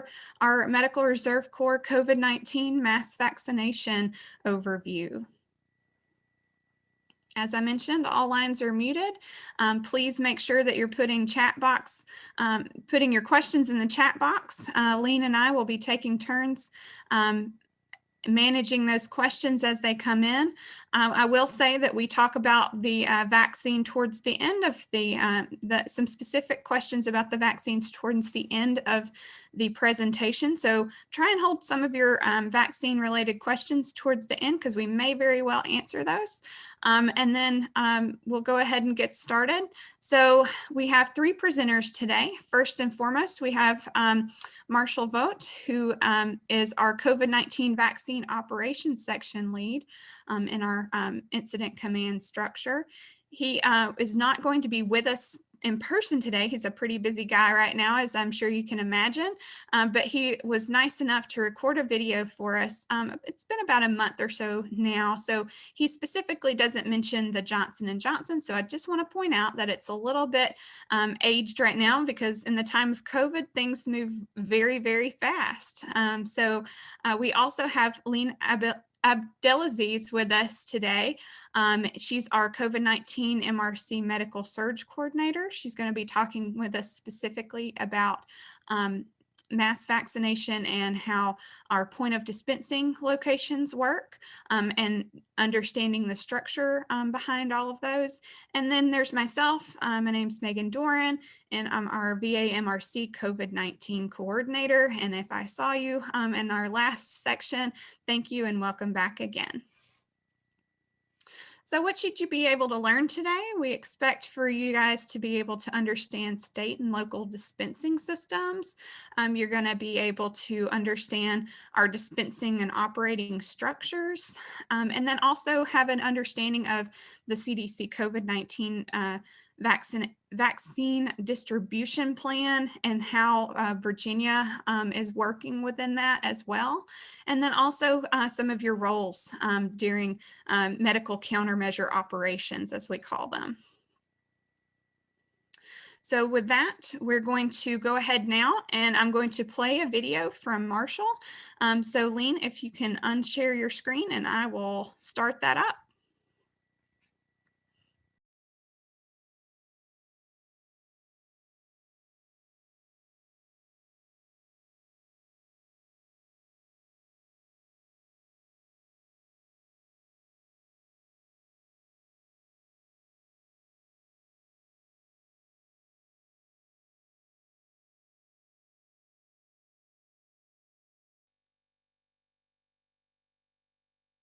for our Medical Reserve Corps COVID-19 mass vaccination overview. As I mentioned, all lines are muted. Please make sure that you're putting putting your questions in the chat box. Lean and I will be taking turns managing those questions as they come in. I will say that we talk about the vaccine towards the end of some specific questions about the vaccines towards the end of the presentation. So try and hold some of your vaccine related questions towards the end because we may very well answer those. And then we'll go ahead and get started. So we have three presenters today. First and foremost, we have Marshall Vogt, who is our COVID-19 vaccine operations section lead in our incident command structure. He is not going to be with us in person today. He's a pretty busy guy right now, as I'm sure you can imagine, but he was nice enough to record a video for us. It's been about a month or so now, so he specifically doesn't mention the Johnson & Johnson, so I just want to point out that it's a little bit aged right now because in the time of COVID, things move very, very fast. We also have Lean Abdelaziz with us today. She's our COVID-19 MRC Medical Surge Coordinator. She's going to be talking with us specifically about mass vaccination and how our point of dispensing locations work and understanding the structure behind all of those. And then there's myself. My name's Megan Doran, and I'm our VA MRC COVID-19 coordinator. And if I saw you in our last section, thank you and welcome back again. So what should you be able to learn today? We expect for you guys to be able to understand state and local dispensing systems. You're going to be able to understand our dispensing and operating structures, and then also have an understanding of the CDC COVID-19 vaccine distribution plan and how Virginia is working within that as well. And then also some of your roles during medical countermeasure operations, as we call them. So with that, we're going to go ahead now and I'm going to play a video from Marshall. So Lean, if you can unshare your screen and I will start that up.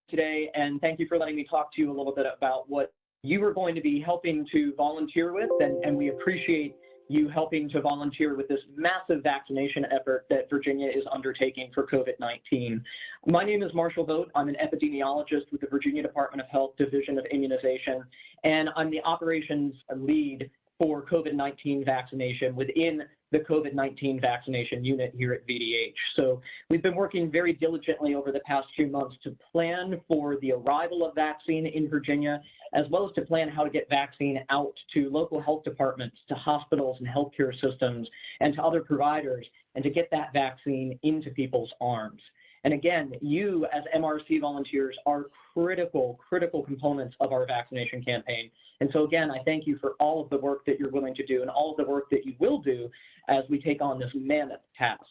Today, and thank you for letting me talk to you a little bit about what you are going to be helping to volunteer with, and we appreciate you helping to volunteer with this massive vaccination effort that Virginia is undertaking for COVID-19. My name is Marshall Vogt. I'm an epidemiologist with the Virginia Department of Health Division of Immunization, and I'm the operations lead for COVID-19 vaccination within the COVID-19 vaccination unit here at VDH. So we've been working very diligently over the past few months to plan for the arrival of vaccine in Virginia, as well as to plan how to get vaccine out to local health departments, to hospitals and healthcare systems, and to other providers, and to get that vaccine into people's arms. And again, you as MRC volunteers are critical components of our vaccination campaign. And so again, I thank you for all of the work that you're willing to do and all of the work that you will do as we take on this mammoth task.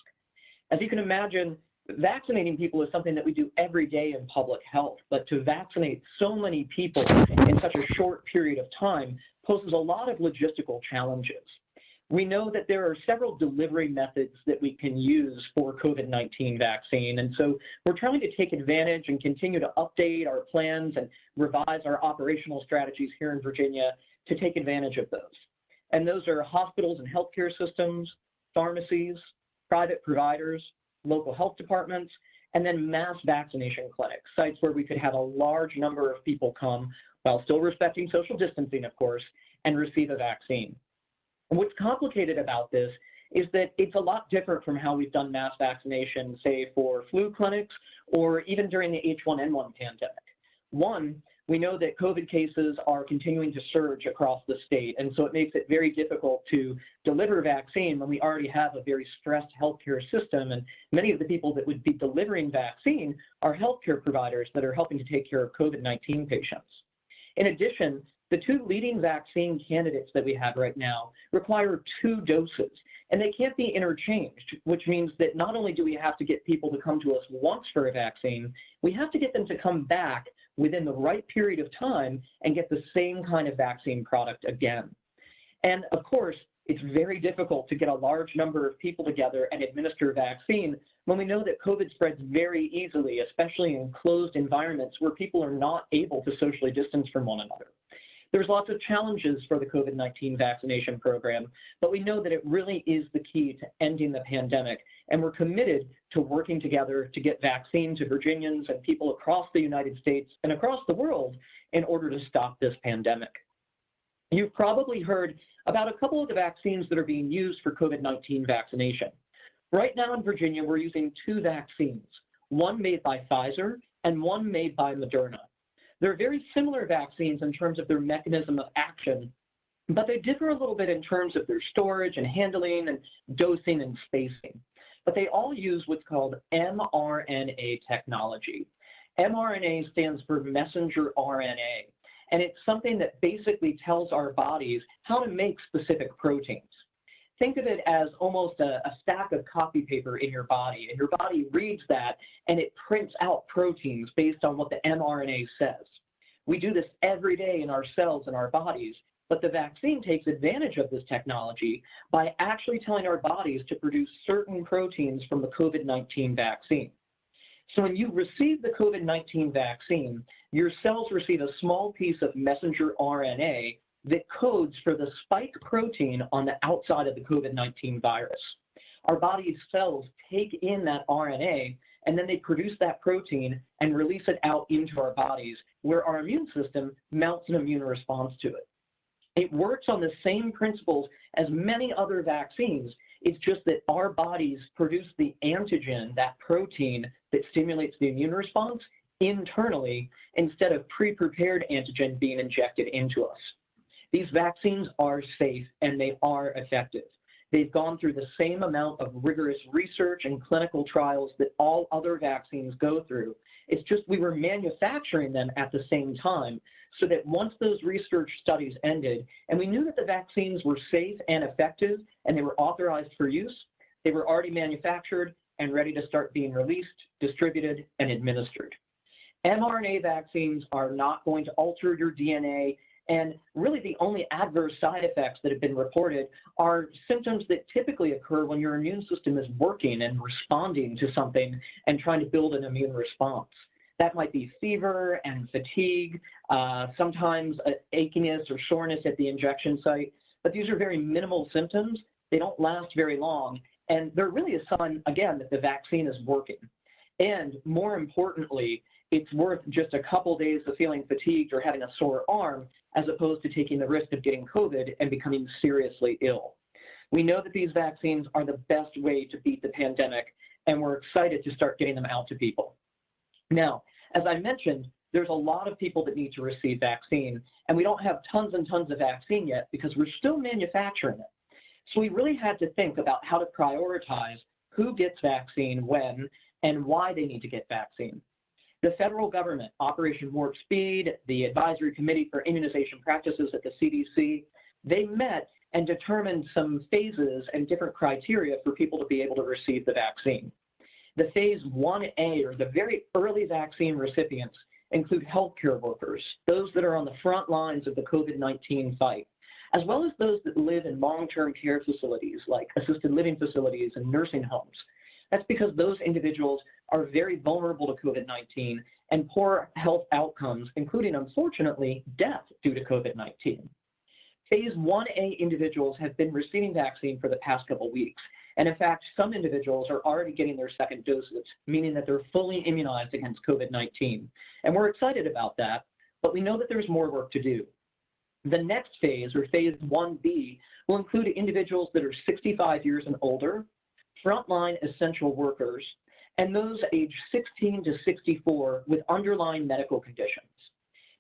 As you can imagine, vaccinating people is something that we do every day in public health, but to vaccinate so many people in such a short period of time poses a lot of logistical challenges. We know that there are several delivery methods that we can use for COVID-19 vaccine, and so we're trying to take advantage and continue to update our plans and revise our operational strategies here in Virginia to take advantage of those. And those are hospitals and healthcare systems, pharmacies, private providers, local health departments, and then mass vaccination clinics, sites where we could have a large number of people come while still respecting social distancing, of course, and receive a vaccine. And what's complicated about this is that it's a lot different from how we've done mass vaccination, say, for flu clinics or even during the H1N1 pandemic. One, we know that COVID cases are continuing to surge across the state, and so it makes it very difficult to deliver vaccine when we already have a very stressed healthcare system, and many of the people that would be delivering vaccine are healthcare providers that are helping to take care of COVID-19 patients. In addition, the two leading vaccine candidates that we have right now require 2 doses, and they can't be interchanged, which means that not only do we have to get people to come to us once for a vaccine, we have to get them to come back within the right period of time and get the same kind of vaccine product again. And of course, it's very difficult to get a large number of people together and administer a vaccine when we know that COVID spreads very easily, especially in closed environments where people are not able to socially distance from one another. There's lots of challenges for the COVID-19 vaccination program, but we know that it really is the key to ending the pandemic, and we're committed to working together to get vaccine to Virginians and people across the United States and across the world in order to stop this pandemic. You've probably heard about a couple of the vaccines that are being used for COVID-19 vaccination. Right now in Virginia, we're using 2 vaccines, one made by Pfizer and one made by Moderna. They're very similar vaccines in terms of their mechanism of action, but they differ a little bit in terms of their storage and handling and dosing and spacing. But they all use what's called mRNA technology. mRNA stands for messenger RNA, and it's something that basically tells our bodies how to make specific proteins. Think of it as almost a stack of copy paper in your body, and your body reads that and it prints out proteins based on what the mRNA says. We do this every day in our cells and our bodies, but the vaccine takes advantage of this technology by actually telling our bodies to produce certain proteins from the COVID-19 vaccine. So when you receive the COVID-19 vaccine, your cells receive a small piece of messenger RNA that codes for the spike protein on the outside of the COVID-19 virus. Our body's cells take in that RNA, and then they produce that protein and release it out into our bodies, where our immune system mounts an immune response to it. It works on the same principles as many other vaccines. It's just that our bodies produce the antigen, that protein that stimulates the immune response, internally instead of pre-prepared antigen being injected into us. These vaccines are safe and they are effective. They've gone through the same amount of rigorous research and clinical trials that all other vaccines go through. It's just we were manufacturing them at the same time so that once those research studies ended and we knew that the vaccines were safe and effective and they were authorized for use, they were already manufactured and ready to start being released, distributed, and administered. mRNA vaccines are not going to alter your DNA, and really the only adverse side effects that have been reported are symptoms that typically occur when your immune system is working and responding to something and trying to build an immune response. That might be fever and fatigue, sometimes achiness or soreness at the injection site, but these are very minimal symptoms. They don't last very long, and they're really a sign, again, that the vaccine is working. And more importantly, it's worth just a couple days of feeling fatigued or having a sore arm as opposed to taking the risk of getting COVID and becoming seriously ill. We know that these vaccines are the best way to beat the pandemic, and we're excited to start getting them out to people. Now, as I mentioned, there's a lot of people that need to receive vaccine, and we don't have tons and tons of vaccine yet because we're still manufacturing it. So we really had to think about how to prioritize who gets vaccine when and why they need to get vaccine. The federal government, Operation Warp Speed, the Advisory Committee for Immunization Practices at the CDC, they met and determined some phases and different criteria for people to be able to receive the vaccine. The phase 1A, or the very early vaccine recipients, include healthcare workers, those that are on the front lines of the COVID-19 fight, as well as those that live in long-term care facilities like assisted living facilities and nursing homes. That's because those individuals are very vulnerable to COVID-19 and poor health outcomes, including, unfortunately, death due to COVID-19. Phase 1A individuals have been receiving vaccine for the past couple weeks. And in fact, some individuals are already getting their second doses, meaning that they're fully immunized against COVID-19. And we're excited about that, but we know that there's more work to do. The next phase, or phase 1B, will include individuals that are 65 years and older, frontline essential workers, and those aged 16 to 64 with underlying medical conditions.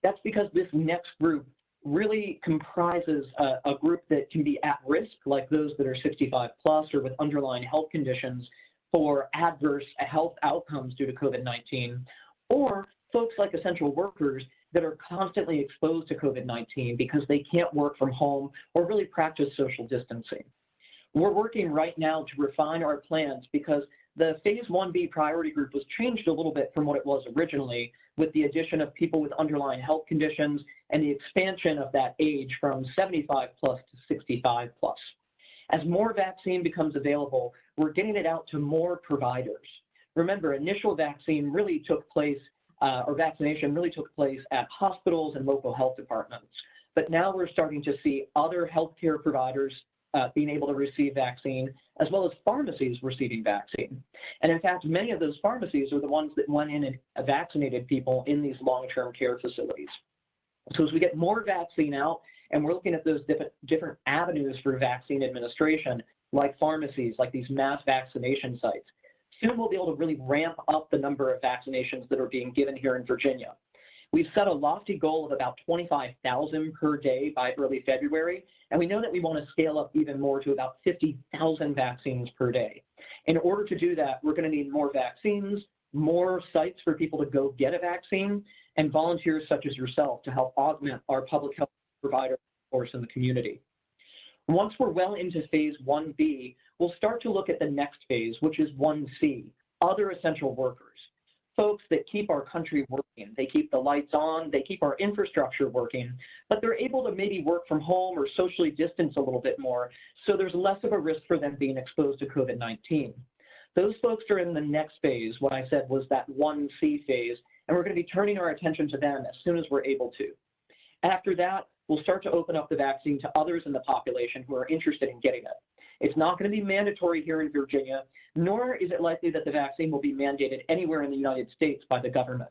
That's because this next group really comprises a group that can be at risk, like those that are 65 plus or with underlying health conditions for adverse health outcomes due to COVID-19, or folks like essential workers that are constantly exposed to COVID-19 because they can't work from home or really practice social distancing. We're working right now to refine our plans because the phase 1B priority group was changed a little bit from what it was originally, with the addition of people with underlying health conditions and the expansion of that age from 75 plus to 65 plus. As more vaccine becomes available, we're getting it out to more providers. Remember, initial vaccine really took place, or vaccination really took place at hospitals and local health departments. But now we're starting to see other healthcare providers being able to receive vaccine, as well as pharmacies receiving vaccine. And in fact, many of those pharmacies are the ones that went in and vaccinated people in these long-term care facilities. So as we get more vaccine out, and we're looking at those different avenues for vaccine administration, like pharmacies, like these mass vaccination sites, soon we'll be able to really ramp up the number of vaccinations that are being given here in Virginia. We've set a lofty goal of about 25,000 per day by early February, and we know that we want to scale up even more to about 50,000 vaccines per day. In order to do that, we're going to need more vaccines, more sites for people to go get a vaccine, and volunteers such as yourself to help augment our public health provider force in the community. Once we're well into phase 1B, we'll start to look at the next phase, which is 1C, other essential workers. Folks that keep our country working. They keep the lights on, they keep our infrastructure working, but they're able to maybe work from home or socially distance a little bit more, so there's less of a risk for them being exposed to COVID-19. Those folks are in the next phase, what I said was that 1C phase, and we're going to be turning our attention to them as soon as we're able to. After that, we'll start to open up the vaccine to others in the population who are interested in getting it. It's not going to be mandatory here in Virginia, nor is it likely that the vaccine will be mandated anywhere in the United States by the government.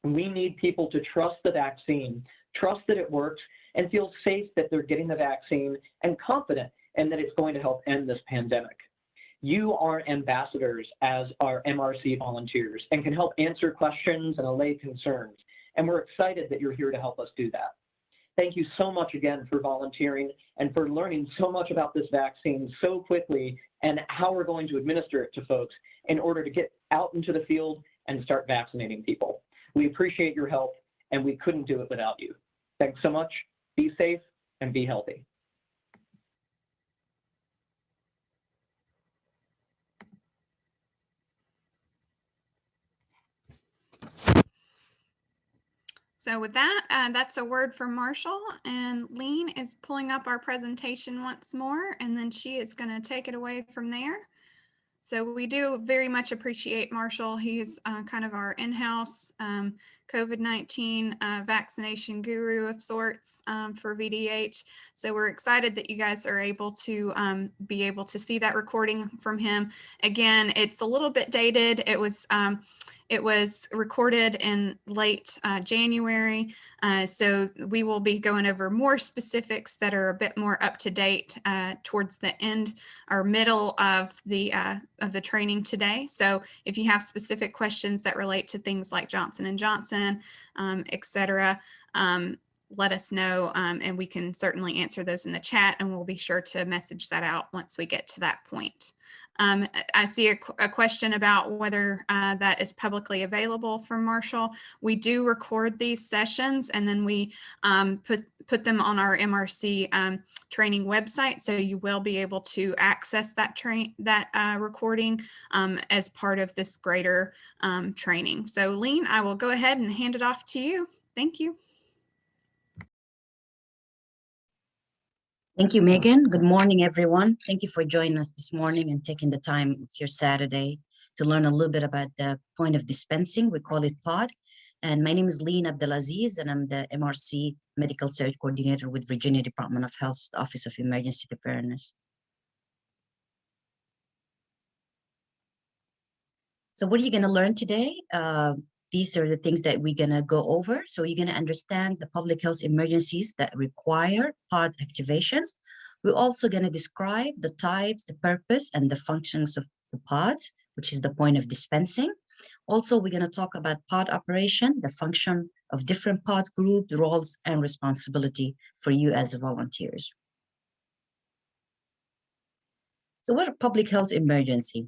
We need people to trust the vaccine, trust that it works, and feel safe that they're getting the vaccine and confident and that it's going to help end this pandemic. You are ambassadors as our MRC volunteers and can help answer questions and allay concerns. And we're excited that you're here to help us do that. Thank you so much again for volunteering and for learning so much about this vaccine so quickly and how we're going to administer it to folks in order to get out into the field and start vaccinating people. We appreciate your help, and we couldn't do it without you. Thanks so much. Be safe and be healthy. So with that, that's a word from Marshall, and Lean is pulling up our presentation once more, and then she is going to take it away from there. So we do very much appreciate Marshall. He's kind of our in-house COVID-19 vaccination guru of sorts for VDH. So we're excited that you guys are able to be able to see that recording from him. Again, it's a little bit dated. It was recorded in late January, so we will be going over more specifics that are a bit more up to date towards the end or middle of the training today. So if you have specific questions that relate to things like Johnson & Johnson, et cetera, let us know, and we can certainly answer those in the chat, and we'll be sure to message that out once we get to that point. I see a question about whether that is publicly available from Marshall. We do record these sessions, and then we put them on our MRC training website, so you will be able to access that recording as part of this greater training. So Lean, I will go ahead and hand it off to you. Thank you. Thank you, Megan. Good morning, everyone. Thank you for joining us this morning and taking the time of your Saturday to learn a little bit about the point of dispensing. We call it POD. And my name is Lean Abdelaziz, and I'm the MRC Medical Surge Coordinator with Virginia Department of Health Office of Emergency Preparedness. So what are you going to learn today? These are the things that we're going to go over. So you're going to understand the public health emergencies that require POD activations. We're also going to describe the types, the purpose, and the functions of the PODs, which is the point of dispensing. Also, we're going to talk about pod operation, the function of different pod groups, roles, and responsibility for you as volunteers. So what a public health emergency?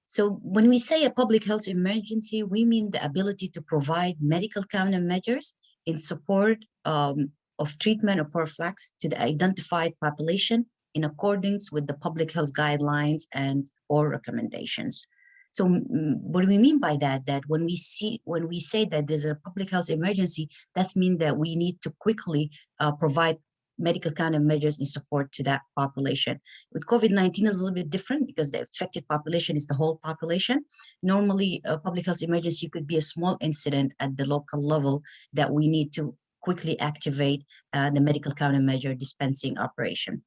So when we say a public health emergency, we mean the ability to provide medical countermeasures in support of treatment or prophylaxis to the identified population in accordance with the public health guidelines and or recommendations. So what do we mean by that? That when we say that there's a public health emergency, that means that we need to quickly provide medical countermeasures in support to that population. With COVID-19 is a little bit different because the affected population is the whole population. Normally, a public health emergency could be a small incident at the local level that we need to quickly activate the medical countermeasure dispensing operation.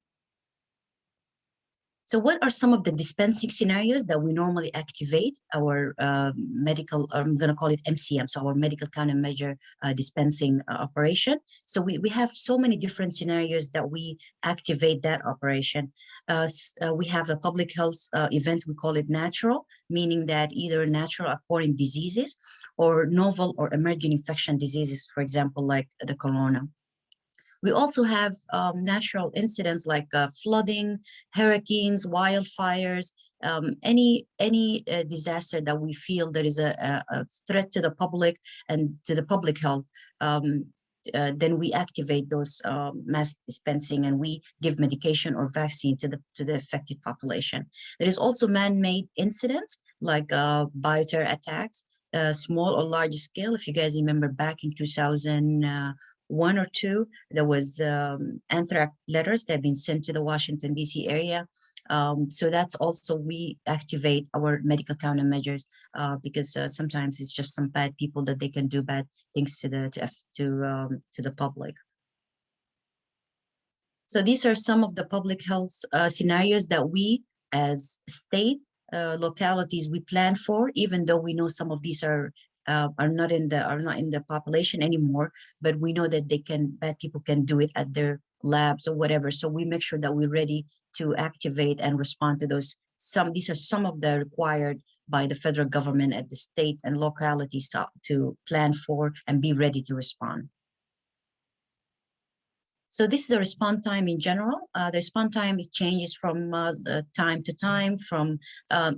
So what are some of the dispensing scenarios that we normally activate our medical, I'm going to call it MCM, so our medical countermeasure dispensing operation. So we have so many different scenarios that we activate that operation. We have a public health event, we call it natural, meaning that either natural occurring diseases or novel or emerging infection diseases, for example, like the corona. We also have natural incidents like flooding, hurricanes, wildfires, any disaster that we feel there is a threat to the public and to the public health. Then we activate those mass dispensing and we give medication or vaccine to the affected population. There is also man-made incidents like bioterror attacks, small or large scale. If you guys remember back in 2001 or 2, there was anthrax letters that have been sent to the Washington, D.C. area. So that's also, we activate our medical countermeasures because sometimes it's just some bad people that they can do bad things to the public. So these are some of the public health scenarios that we as state localities we plan for, even though we know some of these are not in the population anymore, but we know that bad people can do it at their labs or whatever. So we make sure that we're ready to activate and respond to those. These are some of the required by the federal government at the state and localities to plan for and be ready to respond. So this is the response time in general. The response time changes from time to time, from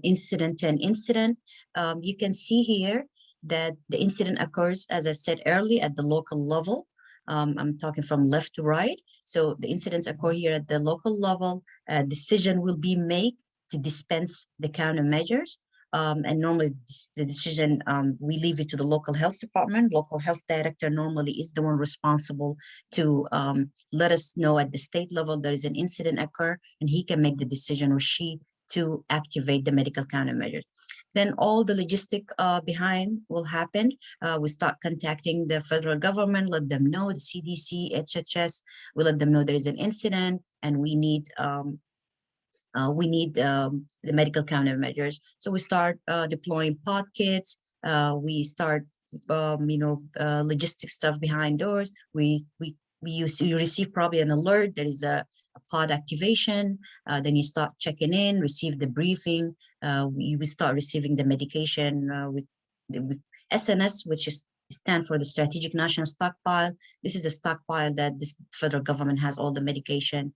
incident to incident. You can see here that the incident occurs, as I said earlier, at the local level. I'm talking from left to right. So the incidents occur here at the local level. A decision will be made to dispense the countermeasures. And normally the decision, we leave it to the local health department. Local health director normally is the one responsible to let us know at the state level there is an incident occur, and he can make the decision, or she, to activate the medical countermeasures. Then all the logistic behind will happen. We start contacting the federal government, let them know, the CDC, HHS, we let them know there is an incident and we need the medical countermeasures. So we start deploying pod kits. We start, logistic stuff behind doors. We receive probably an alert. There is a pod activation. Then you start checking in, receive the briefing. We start receiving the medication with SNS, which is stand for the Strategic National Stockpile. This is the stockpile that the federal government has all the medication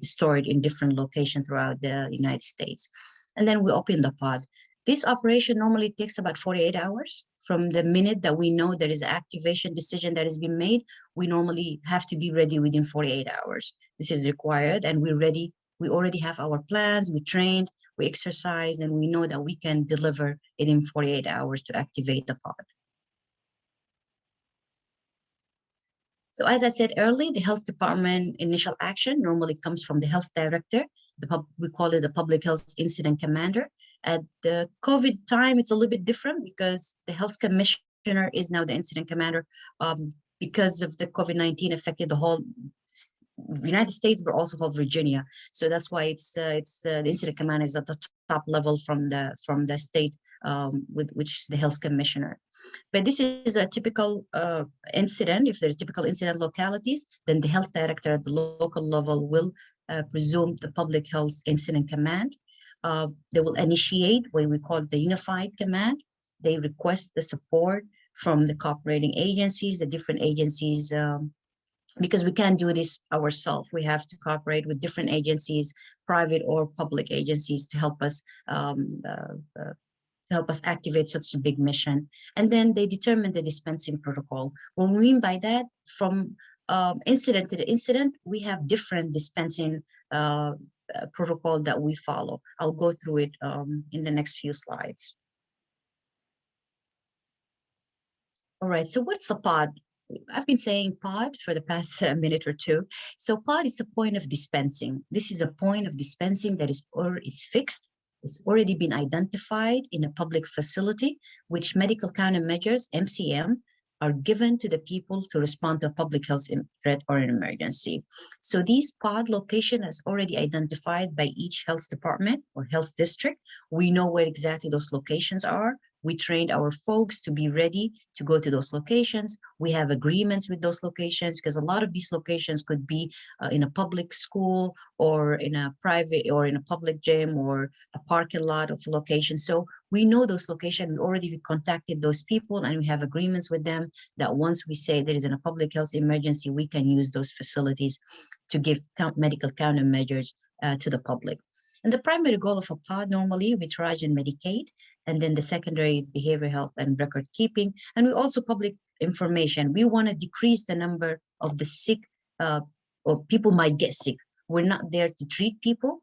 stored in different locations throughout the United States. And then we open the pod. This operation normally takes about 48 hours from the minute that we know there is an activation decision that has been made. We normally have to be ready within 48 hours. This is required, and we're ready. We already have our plans, we trained, we exercise, and we know that we can deliver it in 48 hours to activate the pod. So as I said earlier, the health department initial action normally comes from the health director. We call it the public health incident commander. At the COVID time, it's a little bit different because the health commissioner is now the incident commander because of the COVID-19 affected the whole United States, but also whole Virginia. So that's why the incident commander is at the top level from the state, with which is the health commissioner. But this is a typical incident. If there's typical incident localities, then the health director at the local level will presume the public health incident command. They will initiate what we call the unified command. They request the support from the cooperating agencies, the different agencies, because we can't do this ourselves. We have to cooperate with different agencies, private or public agencies, to help us activate such a big mission. And then they determine the dispensing protocol. What we mean by that, from incident to the incident, we have different dispensing protocol that we follow. I'll go through it in the next few slides. All right, so what's a pod? I've been saying pod for the past minute or two. So pod is a point of dispensing. This is a point of dispensing that is fixed. It's already been identified in a public facility, which medical countermeasures, MCM, are given to the people to respond to a public health threat or an emergency. So these pod location is already identified by each health department or health district. We know where exactly those locations are. We trained our folks to be ready to go to those locations. We have agreements with those locations, because a lot of these locations could be in a public school or in a private or in a public gym or a parking lot of locations. So we know those locations. We already contacted those people and we have agreements with them that once we say there is a public health emergency, we can use those facilities to give medical countermeasures to the public. And the primary goal of a pod, normally we triage and medicate. And then the secondary is behavioral health and record keeping. And we also public information. We want to decrease the number of the sick or people might get sick. We're not there to treat people.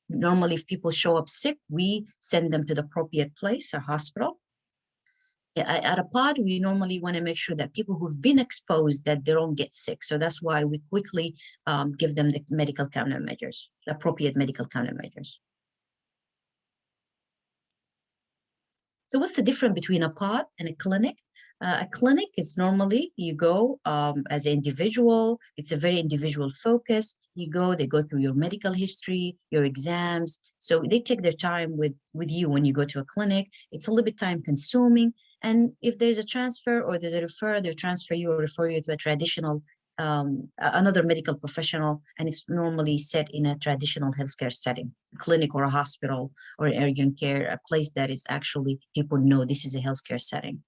Normally, if people show up sick, we send them to the appropriate place or hospital. At a pod, we normally want to make sure that people who've been exposed, that they don't get sick. So that's why we quickly give them the medical countermeasures, the appropriate medical countermeasures. So what's the difference between a pod and a clinic? A clinic is normally you go as an individual. It's a very individual focus. You go, they go through your medical history, your exams. So they take their time with you when you go to a clinic. It's a little bit time consuming. And if there's a transfer or there's a referral, they transfer you or refer you to a traditional, another medical professional, and it's normally set in a traditional healthcare setting, a clinic or a hospital or an urgent care, a place that is actually people know this is a healthcare setting.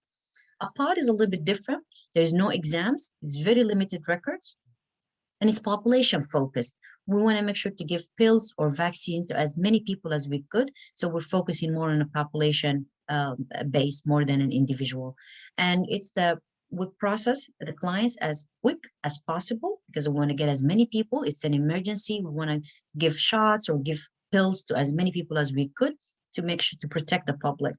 A pod is a little bit different. There's no exams. It's very limited records, and it's population focused. We want to make sure to give pills or vaccines to as many people as we could. So we're focusing more on a population base more than an individual. And we process the clients as quick as possible because we want to get as many people. It's an emergency. We want to give shots or give pills to as many people as we could to make sure to protect the public.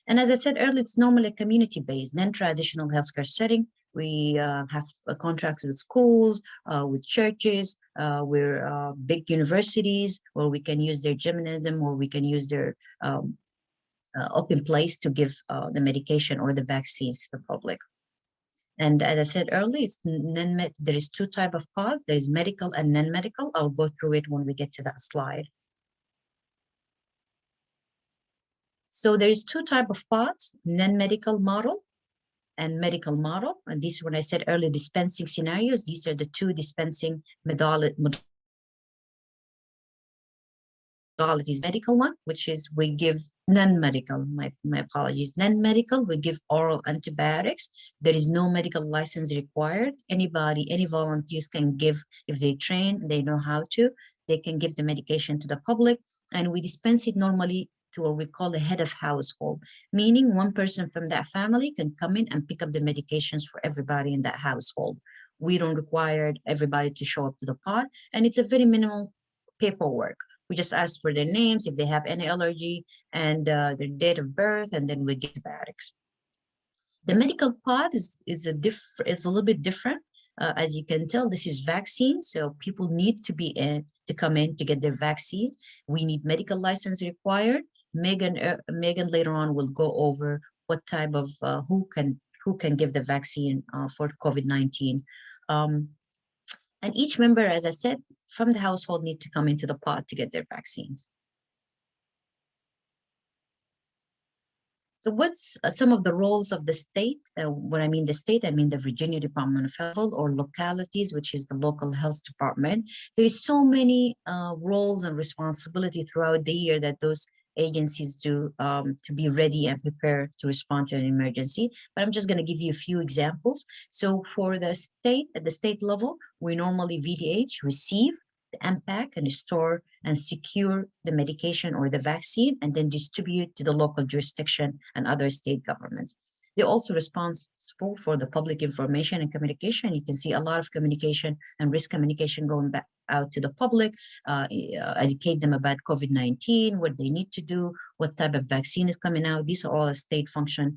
And as I said earlier, it's normally community-based, non-traditional healthcare setting. We have contracts with schools, with churches, with big universities, where we can use their gymnasium, or we can use their open place to give the medication or the vaccines to the public. And as I said earlier, there is two types of pods. There is medical and non-medical. I'll go through it when we get to that slide. So there is two types of pods, non-medical model and medical model. And these, when I said earlier, dispensing scenarios, these are the two dispensing modalities. Medical one, which is we give non-medical, my apologies, non-medical, we give oral antibiotics. There is no medical license required. Anybody, any volunteers can give, if they train, they know how to, they can give the medication to the public. And we dispense it normally to what we call the head of household, meaning one person from that family can come in and pick up the medications for everybody in that household. We don't require everybody to show up to the pod, and it's a very minimal paperwork. We just ask for their names, if they have any allergy, and their date of birth, and then we give antibiotics. The medical pod is a little bit different. As you can tell, this is vaccine, so people need to be to come in to get their vaccine. We need medical license required. Megan later on will go over what type of who can give the vaccine for COVID-19. And each member, as I said, from the household need to come into the pod to get their vaccines. So what's some of the roles of the state? When I mean the state, I mean the Virginia Department of Health, or localities, which is the local health department. There is so many roles and responsibility throughout the year that those agencies to be ready and prepared to respond to an emergency. But I'm just going to give you a few examples. So for the state, at the state level, we normally VDH, receive, unpack and store and secure the medication or the vaccine, and then distribute to the local jurisdiction and other state governments. They're also responsible for the public information and communication. You can see a lot of communication and risk communication going back out to the public, educate them about COVID-19, what they need to do, what type of vaccine is coming out. These are all a state function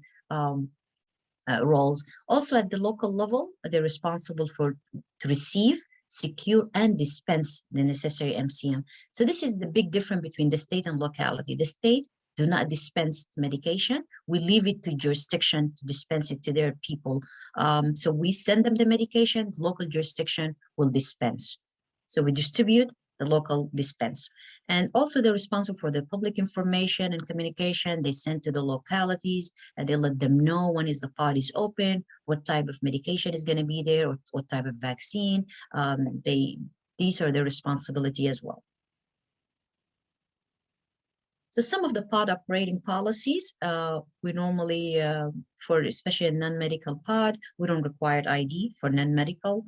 roles. Also at the local level, they're responsible to receive, secure, and dispense the necessary MCM. So this is the big difference between the state and locality. The state do not dispense medication. We leave it to jurisdiction to dispense it to their people. So we send them the medication, the local jurisdiction will dispense. So we distribute, the local dispense. And also they're responsible for the public information and communication. They send to the localities and they let them know when is the pod is open, what type of medication is going to be there, or what type of vaccine. These are their responsibility as well. So some of the pod operating policies, we normally, for especially a non-medical pod, we don't require ID for non-medical.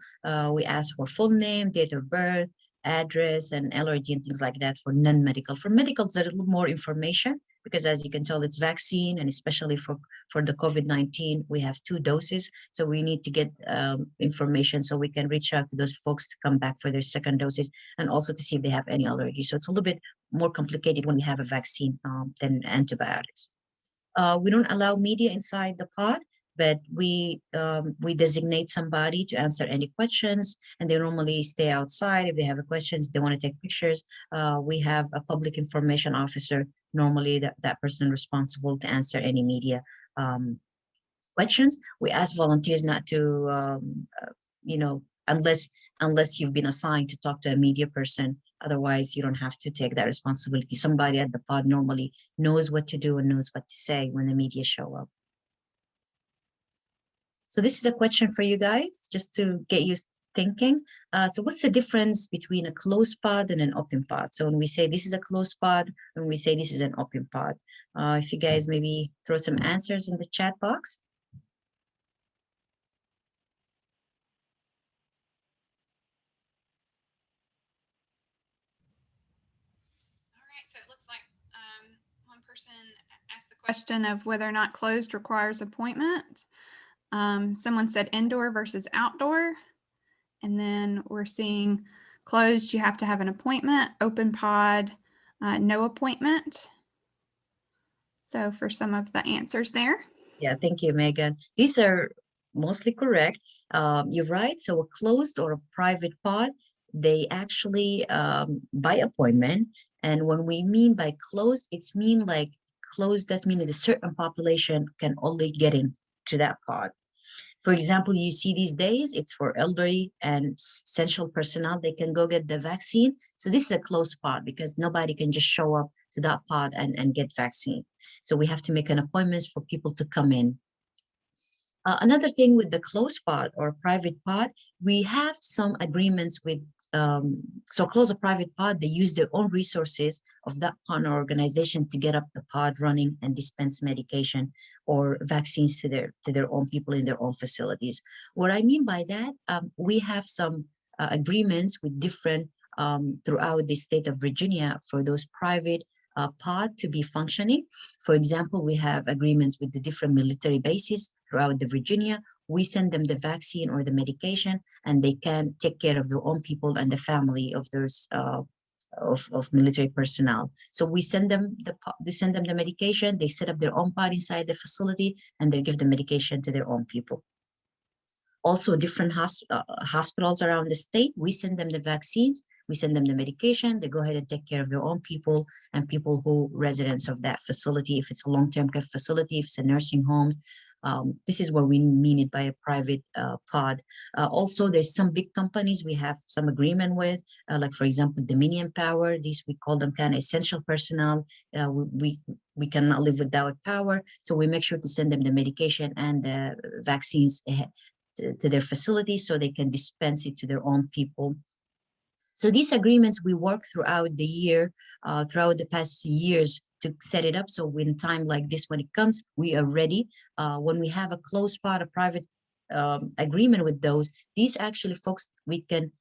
We ask for full name, date of birth, address, and allergy and things like that for non-medical. For medicals, there's a little more information because as you can tell, it's vaccine, and especially for the COVID-19, we have 2 doses. So we need to get information so we can reach out to those folks to come back for their second doses and also to see if they have any allergy. So it's a little bit more complicated when we have a vaccine than antibiotics. We don't allow media inside the pod, but we designate somebody to answer any questions, and they normally stay outside. If they have questions, if they want to take pictures, we have a public information officer, normally that person responsible to answer any media questions. We ask volunteers not to, unless you've been assigned to talk to a media person. Otherwise, you don't have to take that responsibility. Somebody at the pod normally knows what to do and knows what to say when the media show up. So this is a question for you guys, just to get you thinking. So what's the difference between a closed pod and an open pod? So when we say this is a closed pod, when we say this is an open pod, if you guys maybe throw some answers in the chat box. So it looks like one person asked the question of whether or not closed requires appointment. Someone said indoor versus outdoor. And then we're seeing closed, you have to have an appointment. Open pod, no appointment. So for some of the answers there. Yeah, thank you, Megan. These are mostly correct. You're right. So a closed or a private pod, they actually by appointment. And when we mean by closed, it's mean like closed, that's meaning a certain population can only get into that pod. For example, you see these days, it's for elderly and essential personnel. They can go get the vaccine. So this is a closed pod because nobody can just show up to that pod and get vaccine. So we have to make an appointment for people to come in. Another thing with the closed pod or private pod, we have some agreements with, so close a private pod, they use their own resources of that partner organization to get up the pod running and dispense medication or vaccines to their own people in their own facilities. What I mean by that, we have some agreements with different, throughout the state of Virginia for those private pod to be functioning. For example, we have agreements with the different military bases throughout the Virginia. We send them the vaccine or the medication, and they can take care of their own people and the family of those of military personnel. So we send them the medication. They set up their own pod inside the facility, and they give the medication to their own people. Also, different hospitals around the state, we send them the vaccines. We send them the medication. They go ahead and take care of their own people and people who residents of that facility. If it's a long-term care facility, if it's a nursing home, this is what we mean it by a private pod. Also, there's some big companies we have some agreement with, like for example, Dominion Power. These we call them kind of essential personnel. We cannot live without power, so we make sure to send them the medication and the vaccines to their facilities so they can dispense it to their own people. So these agreements we work throughout the year, throughout the past years to set it up. So when time like this, when it comes, we are ready. When we have a close pod, a private agreement with those, these actually folks, we can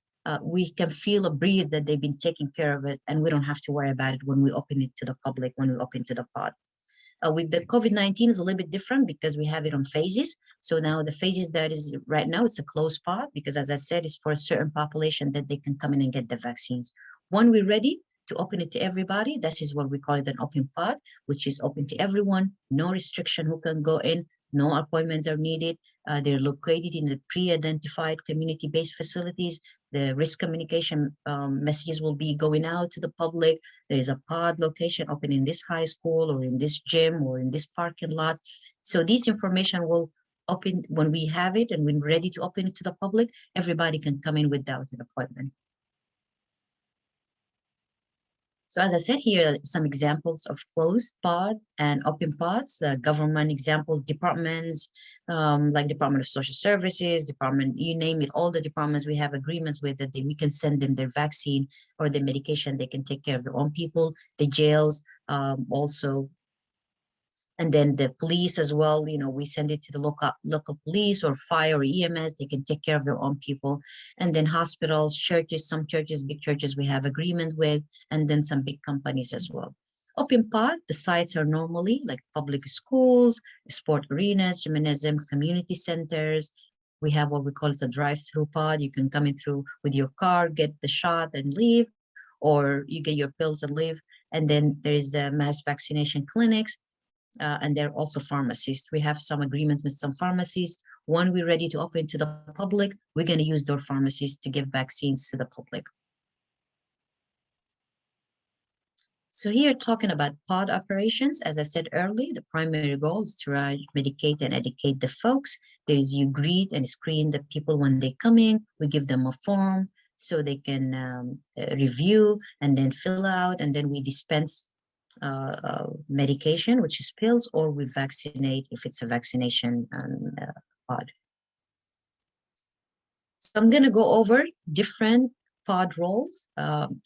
feel a breathe that they've been taking care of it, and we don't have to worry about it when we open it to the public, when we open to the pod. With the COVID-19 is a little bit different because we have it on phases. So now the phases that is right now, it's a closed pod because, as I said, it's for a certain population that they can come in and get the vaccines. When we're ready to open it to everybody, this is what we call it an open pod, which is open to everyone, no restriction who can go in, no appointments are needed. They're located in the pre-identified community-based facilities. The risk communication messages will be going out to the public. There is a pod location open in this high school or in this gym or in this parking lot. So this information will open when we have it and when we're ready to open it to the public, everybody can come in without an appointment. So as I said here, some examples of closed pod and open pods, government examples, departments, like Department of Social Services, department, you name it, all the departments we have agreements with that we can send them their vaccine or their medication. They can take care of their own people, the jails also. And then the police as well, you know, we send it to the local police or fire or EMS, they can take care of their own people. And then hospitals, churches, some churches, big churches we have agreement with, and then some big companies as well. Open pod, the sites are normally like public schools, sport arenas, gymnasium, community centers. We have what we call it a drive-through pod. You can come in through with your car, get the shot and leave, or you get your pills and leave. And then there is the mass vaccination clinics. And there are also pharmacists. We have some agreements with some pharmacists. When we're ready to open to the public, we're going to use those pharmacists to give vaccines to the public. So here talking about pod operations, as I said earlier, the primary goal is to medicate and educate the folks. There is you greet and screen the people when they come in. We give them a form so they can review and then fill out, and then we dispense medication, which is pills, or we vaccinate if it's a vaccination pod. So I'm going to go over different pod roles.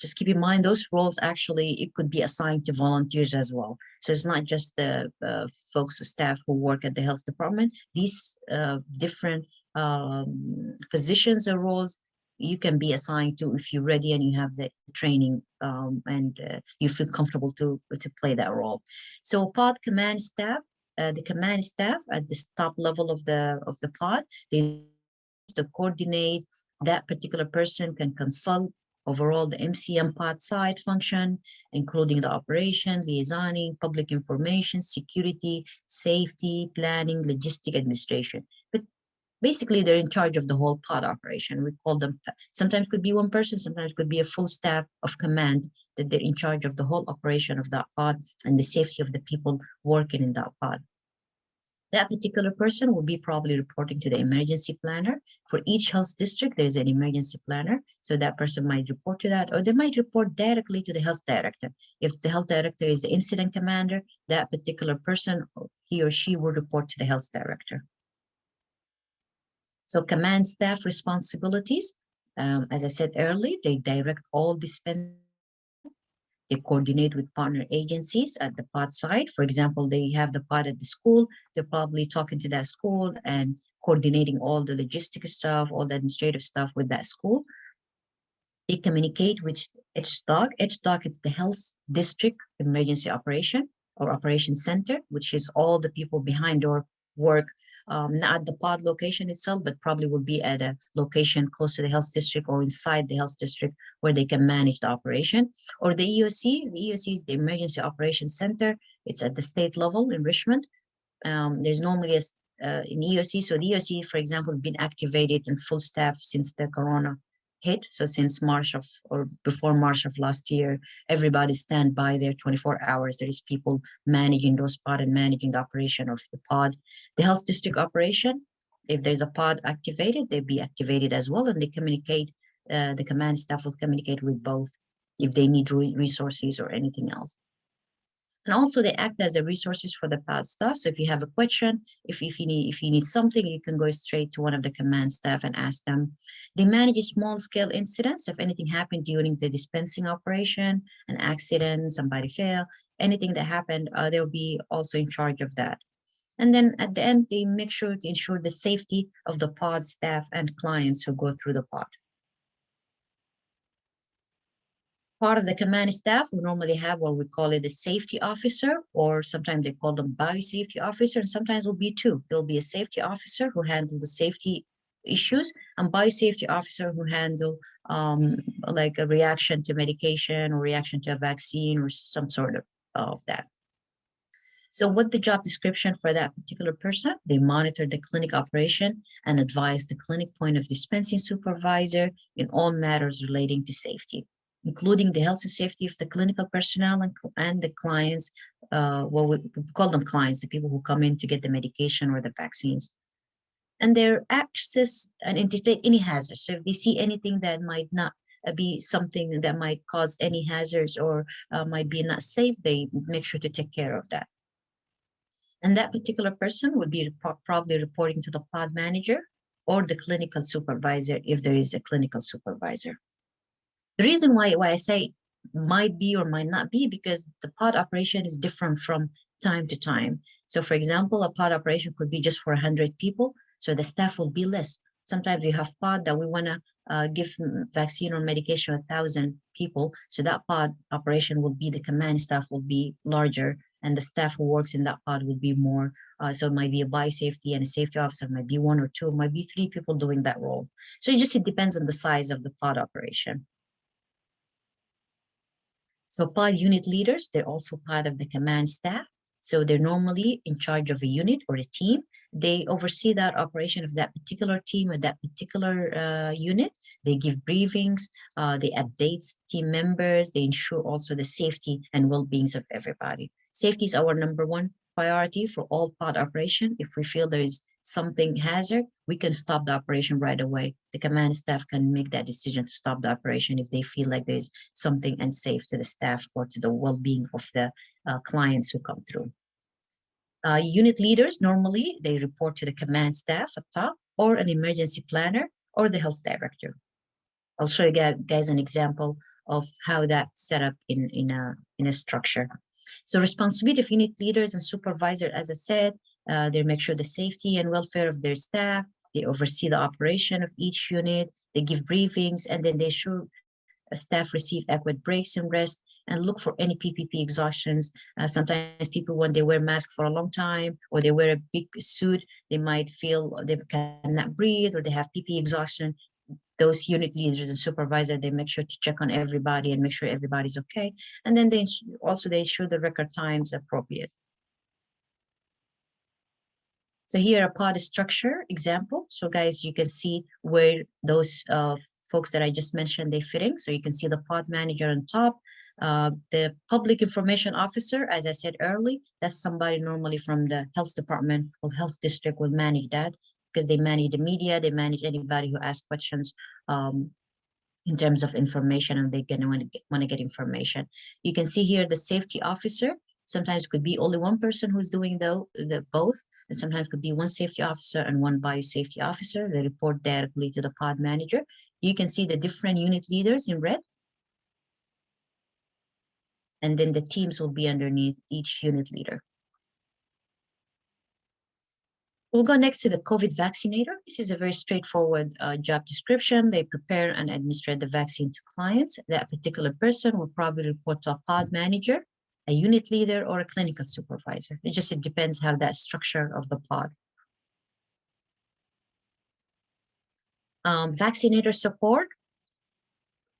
Just keep in mind those roles actually, it could be assigned to volunteers as well. So it's not just the folks or staff who work at the health department. These different positions or roles you can be assigned to if you're ready and you have the training and you feel comfortable to play that role. So pod command staff, the command staff at the top level of the pod, they to coordinate. That particular person can consult overall the MCM pod site function, including the operation, liaisoning, public information, security, safety, planning, logistic administration. But basically, they're in charge of the whole pod operation. We call them, sometimes could be one person, sometimes could be a full staff of command that they're in charge of the whole operation of that pod and the safety of the people working in that pod. That particular person will be probably reporting to the emergency planner. For each health district, there is an emergency planner. So that person might report to that, or they might report directly to the health director. If the health director is the incident commander, that particular person, he or she will report to the health director. So command staff responsibilities, as I said earlier, they direct all dispensing. They coordinate with partner agencies at the pod site. For example, they have the pod at the school. They're probably talking to that school and coordinating all the logistic stuff, all the administrative stuff with that school. They communicate with HDOC. HDOC is the Health District Emergency Operation or Operation Center, which is all the people behind our work, not at the pod location itself, but probably will be at a location close to the health district or inside the health district where they can manage the operation. Or the EOC. The EOC is the Emergency Operations Center. It's at the state level in Richmond. There's normally an EOC. So the EOC, for example, has been activated in full staff since the corona hit. So since March of, or before March of last year, everybody stand by there 24 hours. There is people managing those pod and managing the operation of the pod. The health district operation, if there's a pod activated, they'll be activated as well. And they communicate, the command staff will communicate with both if they need resources or anything else. And also they act as a resources for the pod staff. So if you have a question, if you need something, you can go straight to one of the command staff and ask them. They manage small scale incidents. If anything happened during the dispensing operation, an accident, somebody fell, anything that happened, they'll be also in charge of that. And then at the end, they make sure to ensure the safety of the pod staff and clients who go through the pod. Part of the command staff, we normally have what we call it a safety officer, or sometimes they call them biosafety officer, and sometimes will be two. There'll be a safety officer who handle the safety issues, and biosafety officer who handle like a reaction to medication or reaction to a vaccine or some sort of that. So what the job description for that particular person? They monitor the clinic operation and advise the clinic point of dispensing supervisor in all matters relating to safety, including the health and safety of the clinical personnel and the clients. Well, we call them clients, the people who come in to get the medication or the vaccines. And their access and anticipate any hazards. So if they see anything that might not be something that might cause any hazards or might be not safe, they make sure to take care of that. And that particular person would be probably reporting to the pod manager or the clinical supervisor if there is a clinical supervisor. The reason why I say might be or might not be because the pod operation is different from time to time. So for example, a pod operation could be just for 100 people, so the staff will be less. Sometimes we have pod that we want to give vaccine or medication to 1,000 people, so that pod operation will be, the command staff will be larger, and the staff who works in that pod will be more. So it might be a biosafety and a safety officer, it might be 1 or 2, it might be 3 people doing that role. So it depends on the size of the pod operation. So pod unit leaders, they're also part of the command staff. So they're normally in charge of a unit or a team. They oversee that operation of that particular team or that particular unit. They give briefings, they update team members, they ensure also the safety and well-being of everybody. Safety is our #1 priority for all pod operation. If we feel there is something hazard, we can stop the operation right away. The command staff can make that decision to stop the operation if they feel like there's something unsafe to the staff or to the well-being of the clients who come through. Unit leaders, normally they report to the command staff up top or an emergency planner or the health director. I'll show you guys an example of how that's set up in a structure. So responsibility of unit leaders and supervisor, as I said, they make sure the safety and welfare of their staff, they oversee the operation of each unit, they give briefings, and then they ensure staff receive adequate breaks and rest and look for any PPP exhaustions. Sometimes people, when they wear masks for a long time or they wear a big suit, they might feel they cannot breathe or they have PPP exhaustion. Those unit leaders and supervisor, they make sure to check on everybody and make sure everybody's okay. And then they ensure the record times appropriate. So here a pod structure example. So guys, you can see where those folks that I just mentioned, they fitting. So you can see the pod manager on top. The public information officer, as I said earlier, that's somebody normally from the health department or health district will manage that because they manage the media, they manage anybody who asks questions in terms of information and they're gonna want to get information. You can see here the safety officer. Sometimes it could be only one person who's doing the both, and sometimes it could be one safety officer and one biosafety officer. They report directly to the pod manager. You can see the different unit leaders in red. And then the teams will be underneath each unit leader. We'll go next to the COVID vaccinator. This is a very straightforward job description. They prepare and administer the vaccine to clients. That particular person will probably report to a pod manager, a unit leader, or a clinical supervisor. It depends how that structure of the pod. Vaccinator support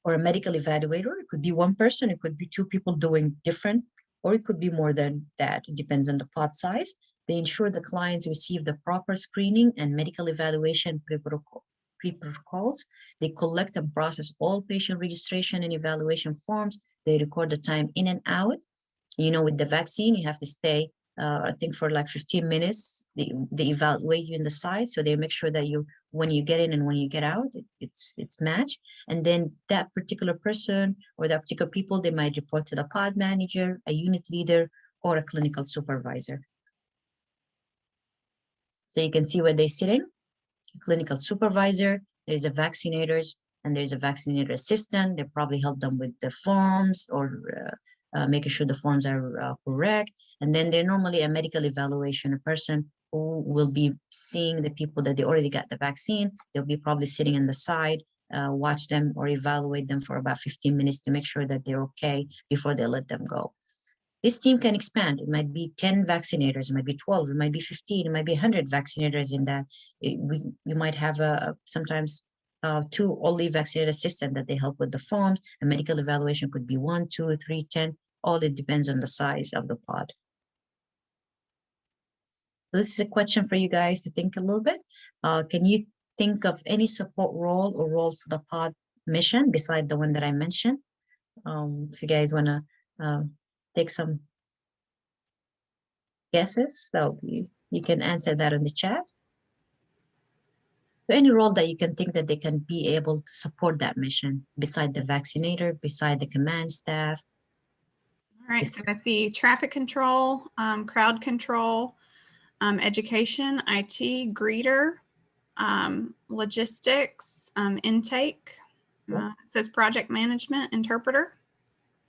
or a medical evaluator. It could be one person, it could be 2 people doing different, or it could be more than that. It depends on the pod size. They ensure the clients receive the proper screening and medical evaluation pre-protocols. They collect and process all patient registration and evaluation forms. They record the time in and out. You know, with the vaccine, you have to stay, I think for like 15 minutes, they evaluate you in the site. So they make sure that when you get in and when you get out, it's matched. And then that particular person or that particular people, they might report to the pod manager, a unit leader, or a clinical supervisor. So you can see where they're sitting. A clinical supervisor, there's a vaccinators, and there's a vaccinator assistant. They probably help them with the forms or making sure the forms are correct. And then they're normally a medical evaluation person who will be seeing the people that they already got the vaccine. They'll be probably sitting on the side, watch them or evaluate them for about 15 minutes to make sure that they're okay before they let them go. This team can expand. It might be 10 vaccinators, it might be 12, it might be 15, it might be 100 vaccinators in that. You might have sometimes 2 only vaccinator assistants that they help with the forms. A medical evaluation could be 1, 2, 3, 10. All it depends on the size of the pod. So this is a question for you guys to think a little bit. Can you think of any support role or roles to the pod mission beside the one that I mentioned? If you guys want to take some guesses, so you can answer that in the chat. So any role that you can think that they can be able to support that mission beside the vaccinator, beside the command staff. All right, so I see traffic control, crowd control, education, IT, greeter, logistics, intake. It says project management, interpreter.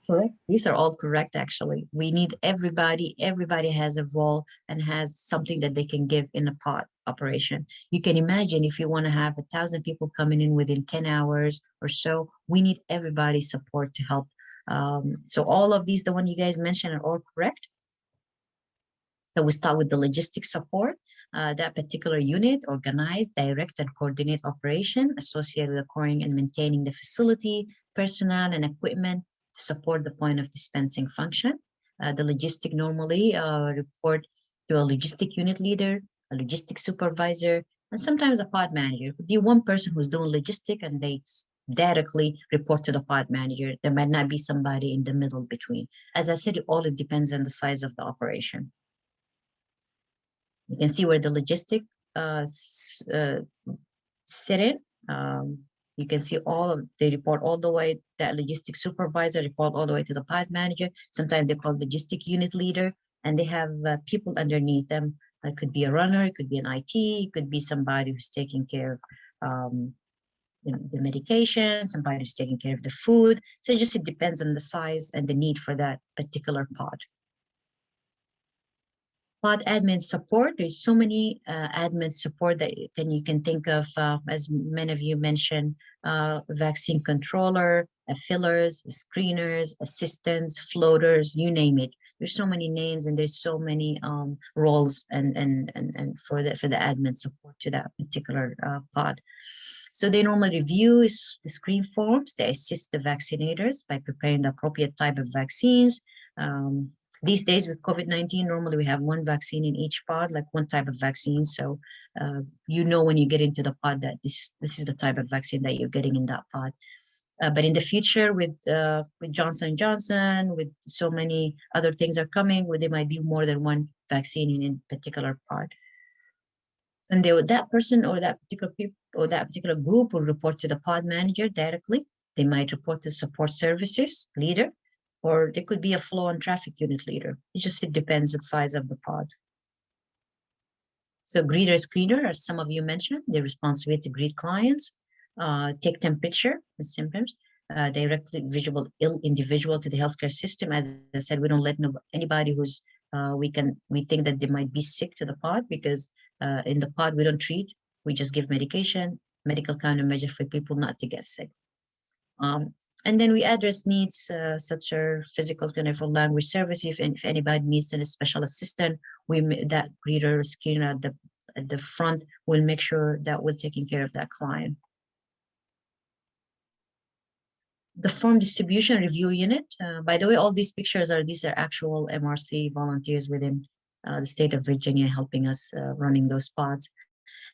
Correct. These are all correct, actually. We need everybody. Everybody has a role and has something that they can give in a pod operation. You can imagine if you want to have 1,000 people coming in within 10 hours or so, we need everybody's support to help. So all of these, the one you guys mentioned, are all correct. So we start with the logistics support. That particular unit organize, direct, and coordinate operation associated with acquiring and maintaining the facility, personnel, and equipment to support the point of dispensing function. The logistic normally report to a logistic unit leader, a logistic supervisor, and sometimes a pod manager. It could be one person who's doing logistic and they directly report to the pod manager. There might not be somebody in the middle between. As I said, it depends on the size of the operation. You can see where the logistic sit in. You can see they report all the way, that logistic supervisor report all the way to the pod manager. Sometimes they call logistic unit leader, and they have people underneath them. It could be a runner, it could be an IT, it could be somebody who's taking care of the medication, somebody who's taking care of the food. So it depends on the size and the need for that particular pod. Pod admin support. There's so many admin support that you can think of, as many of you mentioned, vaccine controller, fillers, screeners, assistants, floaters, you name it. There's so many names and there's so many roles and for the admin support to that particular pod. So they normally review the screen forms. They assist the vaccinators by preparing the appropriate type of vaccines. These days with COVID-19, normally we have one vaccine in each pod, like one type of vaccine. So when you get into the pod that this is the type of vaccine that you're getting in that pod. But in the future with Johnson & Johnson, with so many other things are coming, where there might be more than one vaccine in a particular pod. And that person or that particular people or that particular group will report to the pod manager directly. They might report to support services leader, or there could be a flow and traffic unit leader. It depends on the size of the pod. So greeter, screener, as some of you mentioned, they're responsible to greet clients, take temperature with symptoms, directly visible ill individual to the healthcare system. As I said, we don't let anybody who's we think that they might be sick to the pod, because in the pod we don't treat, we just give medication, medical countermeasure for people not to get sick. And then we address needs such as physical, clinical, language service. If anybody needs a special assistant, that greeter, screener at the front will make sure that we're taking care of that client. The form distribution review unit. By the way, all these pictures these are actual MRC volunteers within the state of Virginia helping us running those pods.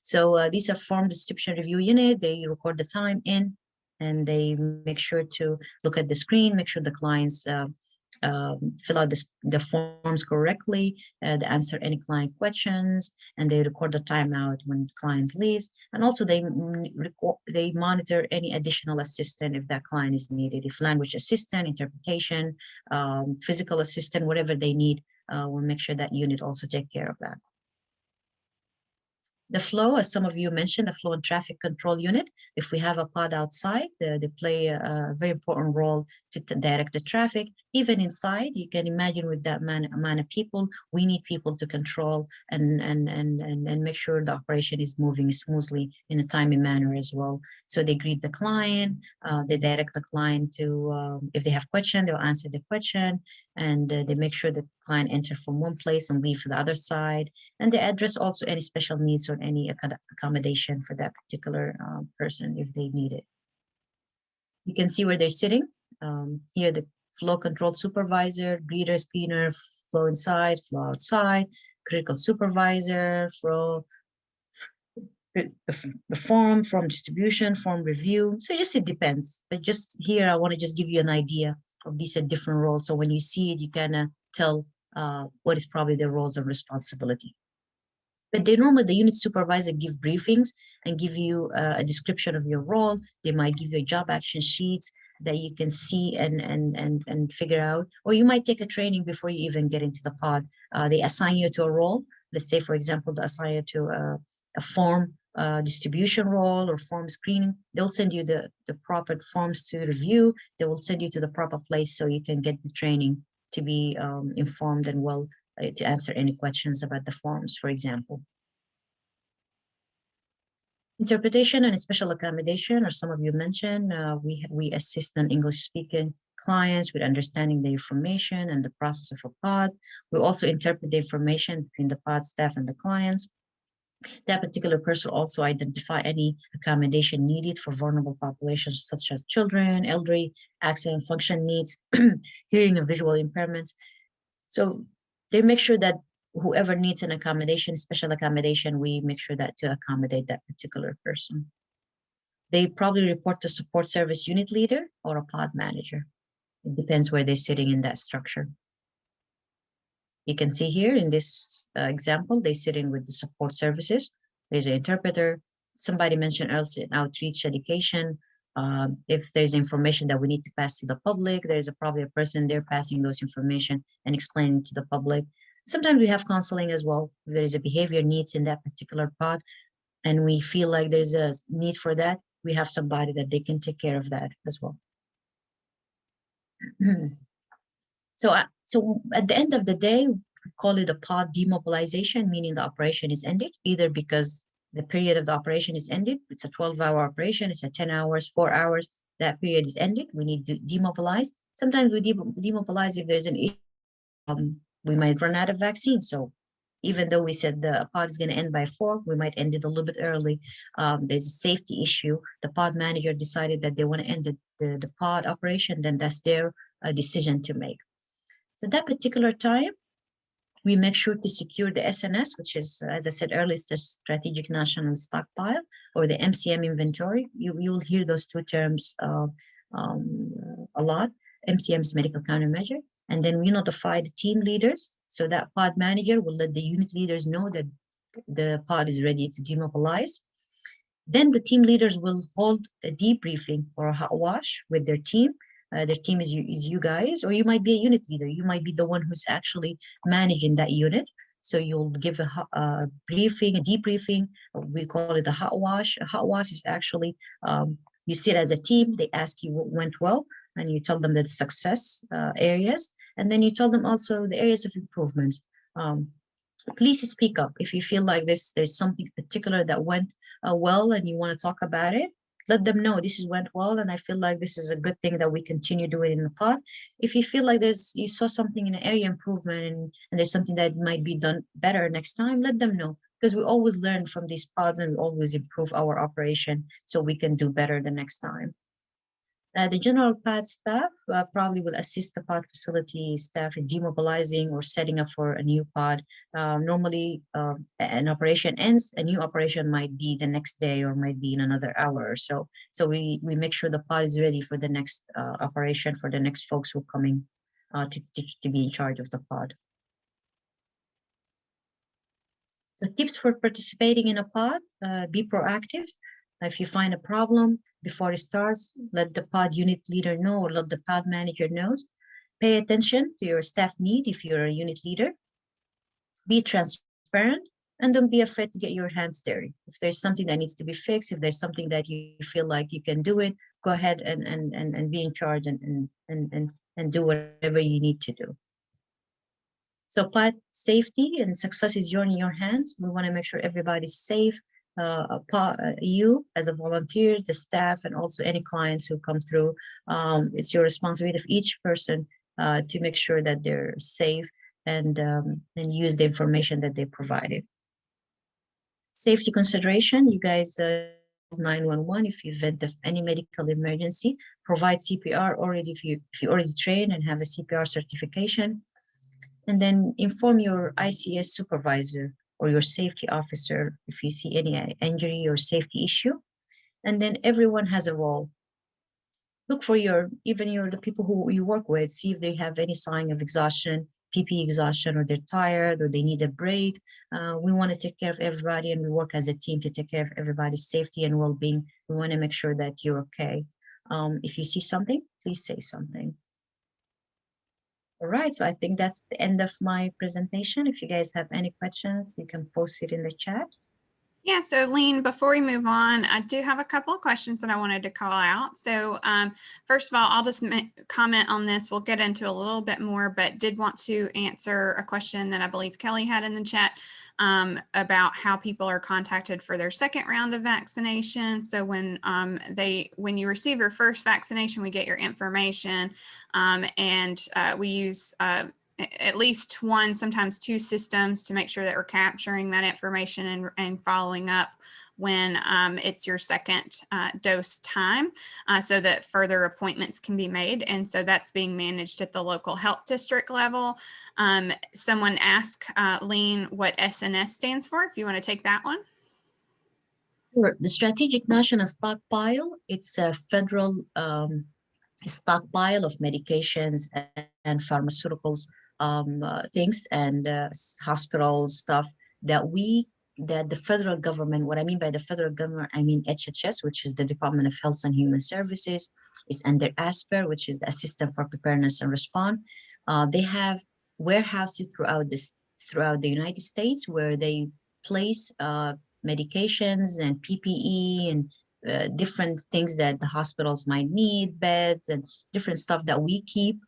So these are form distribution review unit. They record the time in, and they make sure to look at the screen, make sure the clients fill out the forms correctly, they answer any client questions, and they record the timeout when clients leaves. And also they monitor any additional assistance if that client is needed, if language assistant, interpretation, physical assistant, whatever they need, we'll make sure that unit also take care of that. The flow, as some of you mentioned, the flow and traffic control unit, if we have a pod outside, they play a very important role to direct the traffic. Even inside, you can imagine with that amount of people, we need people to control and make sure the operation is moving smoothly in a timely manner as well. So they greet the client, they direct the client to, if they have question, they'll answer the question, and they make sure the client enter from one place and leave for the other side. And they address also any special needs or any accommodation for that particular person if they need it. You can see where they're sitting. Here, the flow control supervisor, greeter, screener, flow inside, flow outside, critical supervisor, flow, the form distribution, form review. So it depends. But just here, I want to just give you an idea of these are different roles. So when you see it, you kind tell what is probably their roles and responsibility. But they normally, the unit supervisor give briefings and give you a description of your role. They might give you job action sheets that you can see and figure out, or you might take a training before you even get into the pod. They assign you to a role. Let's say, for example, they assign you to a form distribution role or form screening. They'll send you the proper forms to review. They will send you to the proper place so you can get the training to be informed and well to answer any questions about the forms, for example. Interpretation and special accommodation, or some of you mentioned, we assist non-English-speaking clients with understanding the information and the process of a pod. We also interpret the information between the pod staff and the clients. That particular person also identify any accommodation needed for vulnerable populations such as children, elderly, access and function needs, hearing and visual impairments. So they make sure that whoever needs an accommodation, special accommodation, we make sure that to accommodate that particular person. They probably report to support service unit leader or a pod manager. It depends where they're sitting in that structure. You can see here in this example, they're sitting with the support services. There's an interpreter. Somebody mentioned earlier outreach education. If there's information that we need to pass to the public, there's probably a person there passing those information and explaining to the public. Sometimes we have counseling as well. If there is a behavior needs in that particular pod and we feel like there's a need for that, we have somebody that they can take care of that as well. So at the end of the day, we call it a pod demobilization, meaning the operation is ended, either because the period of the operation is ended. It's a 12-hour operation. It's a 10 hours, 4 hours. That period is ended. We need to demobilize. Sometimes we demobilize if there's an issue. We might run out of vaccine. So even though we said the pod is going to end by 4, we might end it a little bit early. There's a safety issue. The pod manager decided that they want to end the pod operation, then that's their decision to make. So that particular time, we make sure to secure the SNS, which is, as I said earlier, is the Strategic National Stockpile, or the MCM inventory. You will hear those two terms a lot. MCM is medical countermeasure. And then we notify the team leaders. So that pod manager will let the unit leaders know that the pod is ready to demobilize. Then the team leaders will hold a debriefing or a hot wash with their team. Their team is you guys, or you might be a unit leader. You might be the one who's actually managing that unit. So you'll give a briefing, a debriefing. We call it a hot wash. A hot wash is actually, you sit as a team, they ask you what went well, and you tell them the success areas. And then you tell them also the areas of improvement. Please speak up. If you feel like there's something particular that went well and you want to talk about it, let them know this went well, and I feel like this is a good thing that we continue doing in the pod. If you feel like you saw something in an area improvement and there's something that might be done better next time, let them know, because we always learn from these pods and we always improve our operation so we can do better the next time. The general pod staff probably will assist the pod facility staff in demobilizing or setting up for a new pod. Normally, an operation ends, a new operation might be the next day or might be in another hour or so. So we make sure the pod is ready for the next operation, for the next folks who are coming to be in charge of the pod. So tips for participating in a pod, be proactive. If you find a problem before it starts, let the pod unit leader know or let the pod manager know. Pay attention to your staff need if you're a unit leader. Be transparent, and don't be afraid to get your hands dirty. If there's something that needs to be fixed, if there's something that you feel like you can do it, go ahead and be in charge and do whatever you need to do. So safety and success is in your hands. We want to make sure everybody's safe. You as a volunteer, the staff, and also any clients who come through. It's your responsibility of each person to make sure that they're safe and use the information that they provided. Safety consideration, you guys 911 if you event of any medical emergency, provide CPR already if you already trained and have a CPR certification, and then inform your ICS supervisor or your safety officer if you see any injury or safety issue. And then everyone has a role. Look for the people who you work with, see if they have any sign of exhaustion, PPE exhaustion, or they're tired or they need a break. We want to take care of everybody, and we work as a team to take care of everybody's safety and well-being. We want to make sure that you're okay. If you see something, please say something. All right, so I think that's the end of my presentation. If you guys have any questions, you can post it in the chat. Yeah, so Lean, before we move on, I do have a couple of questions that I wanted to call out. So first of all, I'll just comment on this. We'll get into a little bit more, but did want to answer a question that I believe Kelly had in the chat about how people are contacted for their second round of vaccination. So when you receive your first vaccination, we get your information and we use at least one, sometimes two systems to make sure that we're capturing that information and following up when it's your second dose time so that further appointments can be made. And so that's being managed at the local health district level. Someone asked Lean what SNS stands for, if you want to take that one. Sure. The Strategic National Stockpile, it's a federal stockpile of medications and pharmaceuticals things and hospital stuff that the federal government, what I mean by the federal government, I mean HHS, which is the Department of Health and Human Services, is under ASPR, which is the Assistance for Preparedness and Response. They have warehouses throughout the United States where they place medications and PPE and different things that the hospitals might need, beds and different stuff that we keep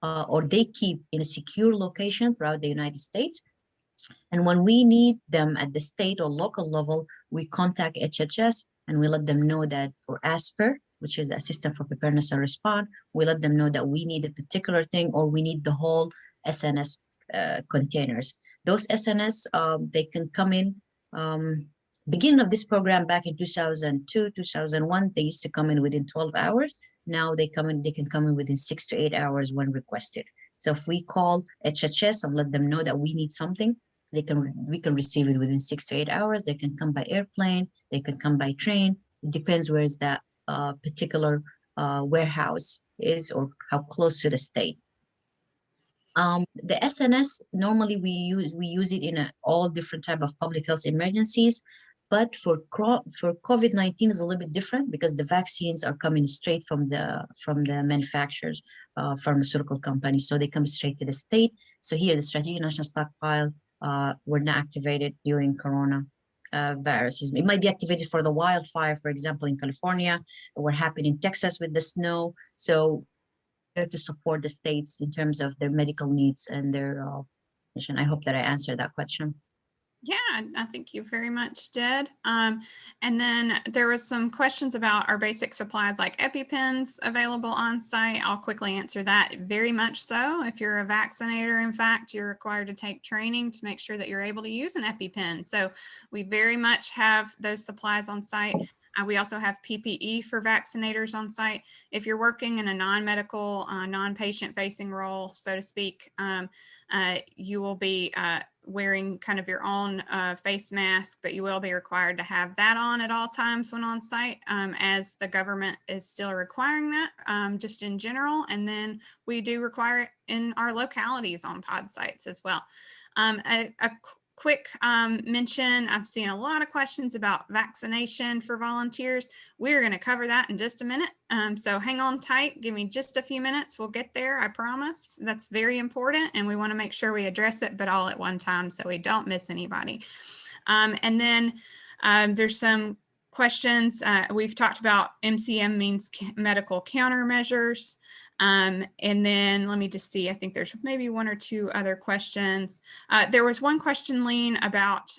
or they keep in a secure location throughout the United States. And when we need them at the state or local level, we contact HHS and we let them know that for ASPR, which is the Assistance for Preparedness and Response, we let them know that we need a particular thing or we need the whole SNS containers. Those SNS, they can come in beginning of this program back in 2002, 2001, they used to come in within 12 hours. Now they can come in within 6 to 8 hours when requested. So if we call HHS and let them know that we need something, we can receive it within 6 to 8 hours. They can come by airplane, they can come by train. It depends where is that particular warehouse is or how close to the state. The SNS, normally we use it in all different type of public health emergencies, but for COVID-19 is a little bit different because the vaccines are coming straight from the manufacturers, pharmaceutical companies, so they come straight to the state. So here, the Strategic National Stockpile were not activated during Corona viruses. It might be activated for the wildfire, for example, in California, or what happened in Texas with the snow. So to support the states in terms of their medical needs and their mission. I hope that I answered that question. Yeah, I think you very much did. And then there was some questions about our basic supplies like EpiPens available on site. I'll quickly answer that. Very much so. If you're a vaccinator, in fact, you're required to take training to make sure that you're able to use an EpiPen. So we very much have those supplies on site. We also have PPE for vaccinators on site. If you're working in a non-medical, non-patient facing role, so to speak, you will be wearing kind of your own face mask, but you will be required to have that on at all times when on site, as the government is still requiring that just in general. And then we do require it in our localities on pod sites as well. A quick mention, I've seen a lot of questions about vaccination for volunteers. We're going to cover that in just a minute. So hang on tight. Give me just a few minutes. We'll get there. I promise. That's very important. And we want to make sure we address it, but all at one time so we don't miss anybody. And then there's some questions. We've talked about MCM means medical countermeasures. And then let me just see, I think there's maybe one or two other questions. There was one question, Lean, about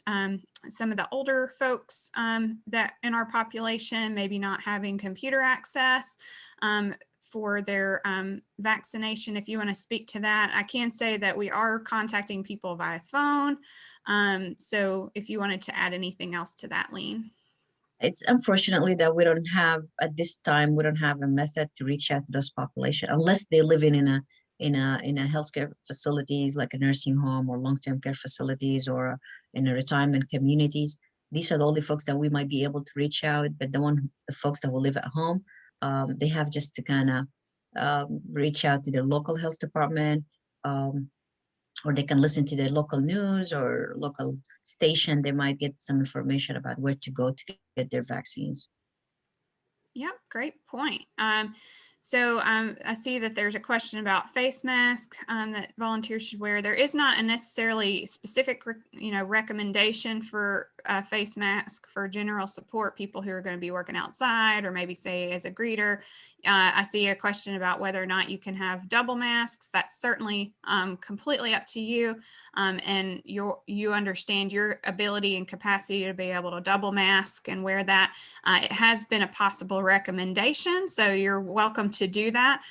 some of the older folks that in our population, maybe not having computer access for their vaccination. If you want to speak to that, I can say that we are contacting people via phone. So if you wanted to add anything else to that, Lean. It's unfortunately that we don't have, at this time, we don't have a method to reach out to those population unless they live in a healthcare facilities like a nursing home or long-term care facilities or in a retirement communities. These are the only folks that we might be able to reach out, but the folks that will live at home, they have just to kind of reach out to their local health department, or they can listen to their local news or local station. They might get some information about where to go to get their vaccines. Yep, great point. So I see that there's a question about face masks that volunteers should wear. There is not a necessarily specific, recommendation for a face mask for general support, people who are going to be working outside or maybe say as a greeter. I see a question about whether or not you can have double masks. That's certainly completely up to you. And you understand your ability and capacity to be able to double mask and wear that. It has been a possible recommendation, so you're welcome to do that.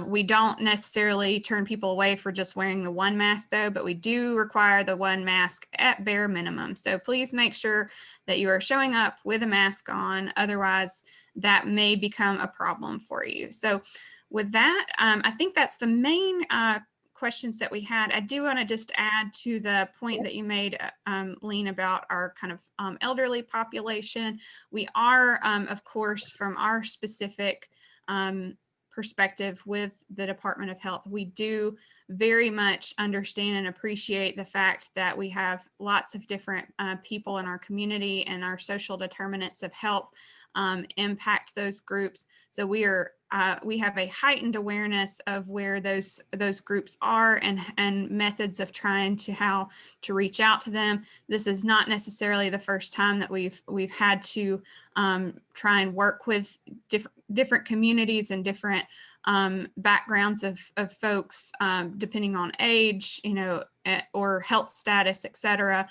We don't necessarily turn people away for just wearing the one mask though, but we do require the one mask at bare minimum. So please make sure that you are showing up with a mask on, otherwise that may become a problem for you. So with that, I think that's the main questions that we had. I do want to just add to the point that you made, Lean, about our kind of elderly population. We are, of course, from our specific perspective with the Department of Health, we do very much understand and appreciate the fact that we have lots of different people in our community, and our social determinants of health impact those groups. So we have a heightened awareness of where those groups are and methods of trying to how to reach out to them. This is not necessarily the first time that we've had to try and work with different communities and different backgrounds of folks, depending on age, or health status, et cetera,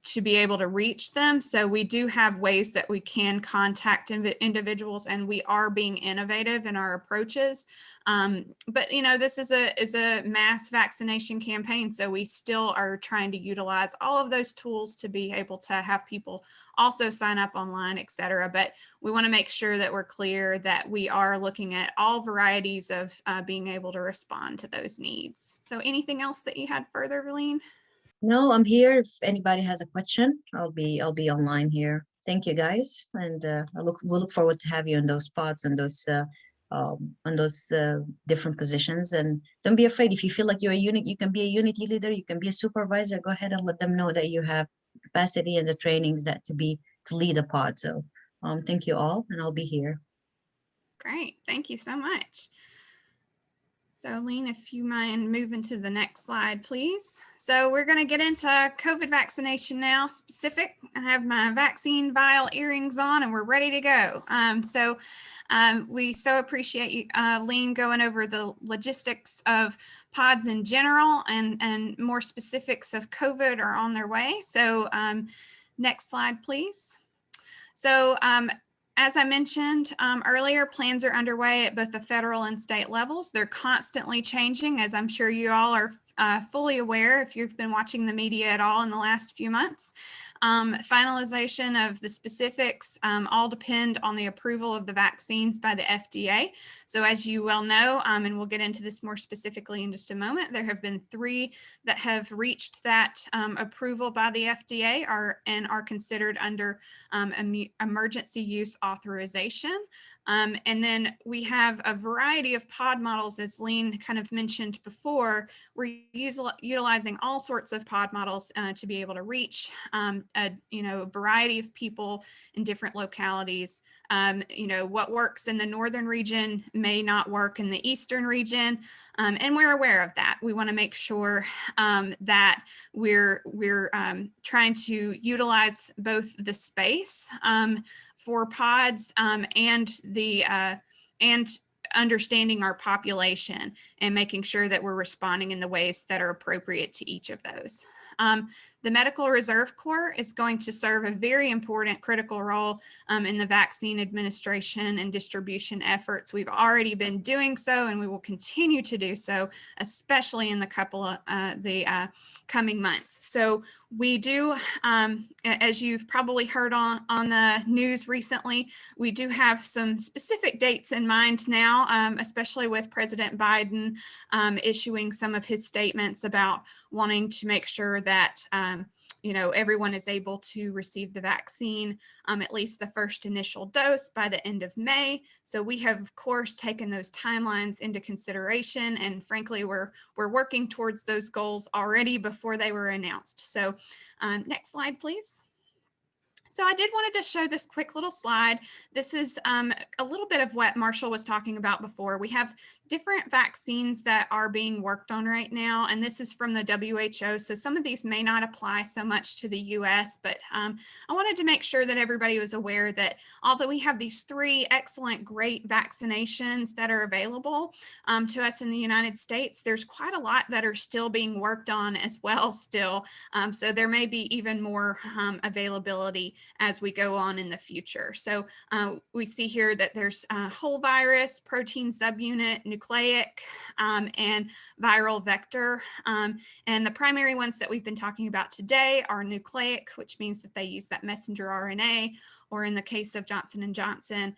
to be able to reach them. So we do have ways that we can contact individuals, and we are being innovative in our approaches. But this is a mass vaccination campaign, so we still are trying to utilize all of those tools to be able to have people also sign up online, et cetera. But we want to make sure that we're clear that we are looking at all varieties of being able to respond to those needs. So anything else that you had further, Verlene? No, I'm here. If anybody has a question, I'll be online here. Thank you, guys, and we'll look forward to have you in those spots and those different positions. And don't be afraid. If you feel like you're a unit, you can be a unity leader. You can be a supervisor. Go ahead and let them know that you have capacity and the trainings that to lead a pod. So thank you all, and I'll be here. Great, thank you so much. So Lean, if you mind moving to the next slide, please. So we're going to get into COVID vaccination now, specific. I have my vaccine vial earrings on and we're ready to go. We so appreciate you, Lean, going over the logistics of pods in general, and more specifics of COVID are on their way. So next slide, please. So as I mentioned earlier, plans are underway at both the federal and state levels. They're constantly changing, as I'm sure you all are fully aware if you've been watching the media at all in the last few months. Finalization of the specifics all depend on the approval of the vaccines by the FDA. So as you well know, and we'll get into this more specifically in just a moment, there have been 3 that have reached that approval by the FDA and are considered under emergency use authorization. And then we have a variety of pod models, as Lean kind of mentioned before. We're utilizing all sorts of pod models to be able to reach a variety of people in different localities. What works in the northern region may not work in the eastern region, and we're aware of that. We want to make sure that we're trying to utilize both the space for pods and understanding our population and making sure that we're responding in the ways that are appropriate to each of those. The Medical Reserve Corps is going to serve a very important critical role in the vaccine administration and distribution efforts. We've already been doing so, and we will continue to do so, especially in the couple of coming months. So we do, as you've probably heard on the news recently, we do have some specific dates in mind now, especially with President Biden issuing some of his statements about wanting to make sure that everyone is able to receive the vaccine, at least the first initial dose, by the end of May. So we have, of course, taken those timelines into consideration, and frankly, we're working towards those goals already before they were announced. So next slide, please. So I did wanted to show this quick little slide. This is a little bit of what Marshall was talking about before. We have different vaccines that are being worked on right now, and this is from the WHO. So some of these may not apply so much to the US, but I wanted to make sure that everybody was aware that although we have these 3 excellent, great vaccinations that are available to us in the United States, there's quite a lot that are still being worked on as well still. So there may be even more availability as we go on in the future. So we see here that there's whole virus, protein subunit, nucleic, and viral vector. And the primary ones that we've been talking about today are nucleic, which means that they use that messenger RNA, or in the case of Johnson & Johnson,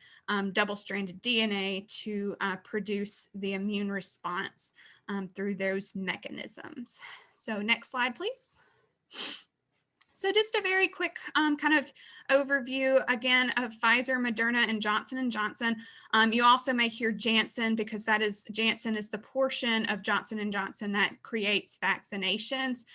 double-stranded DNA to produce the immune response through those mechanisms. So next slide, please. So just a very quick kind of overview again of Pfizer, Moderna, and Johnson & Johnson. You also may hear Janssen, because Janssen is the portion of Johnson & Johnson that creates vaccinations.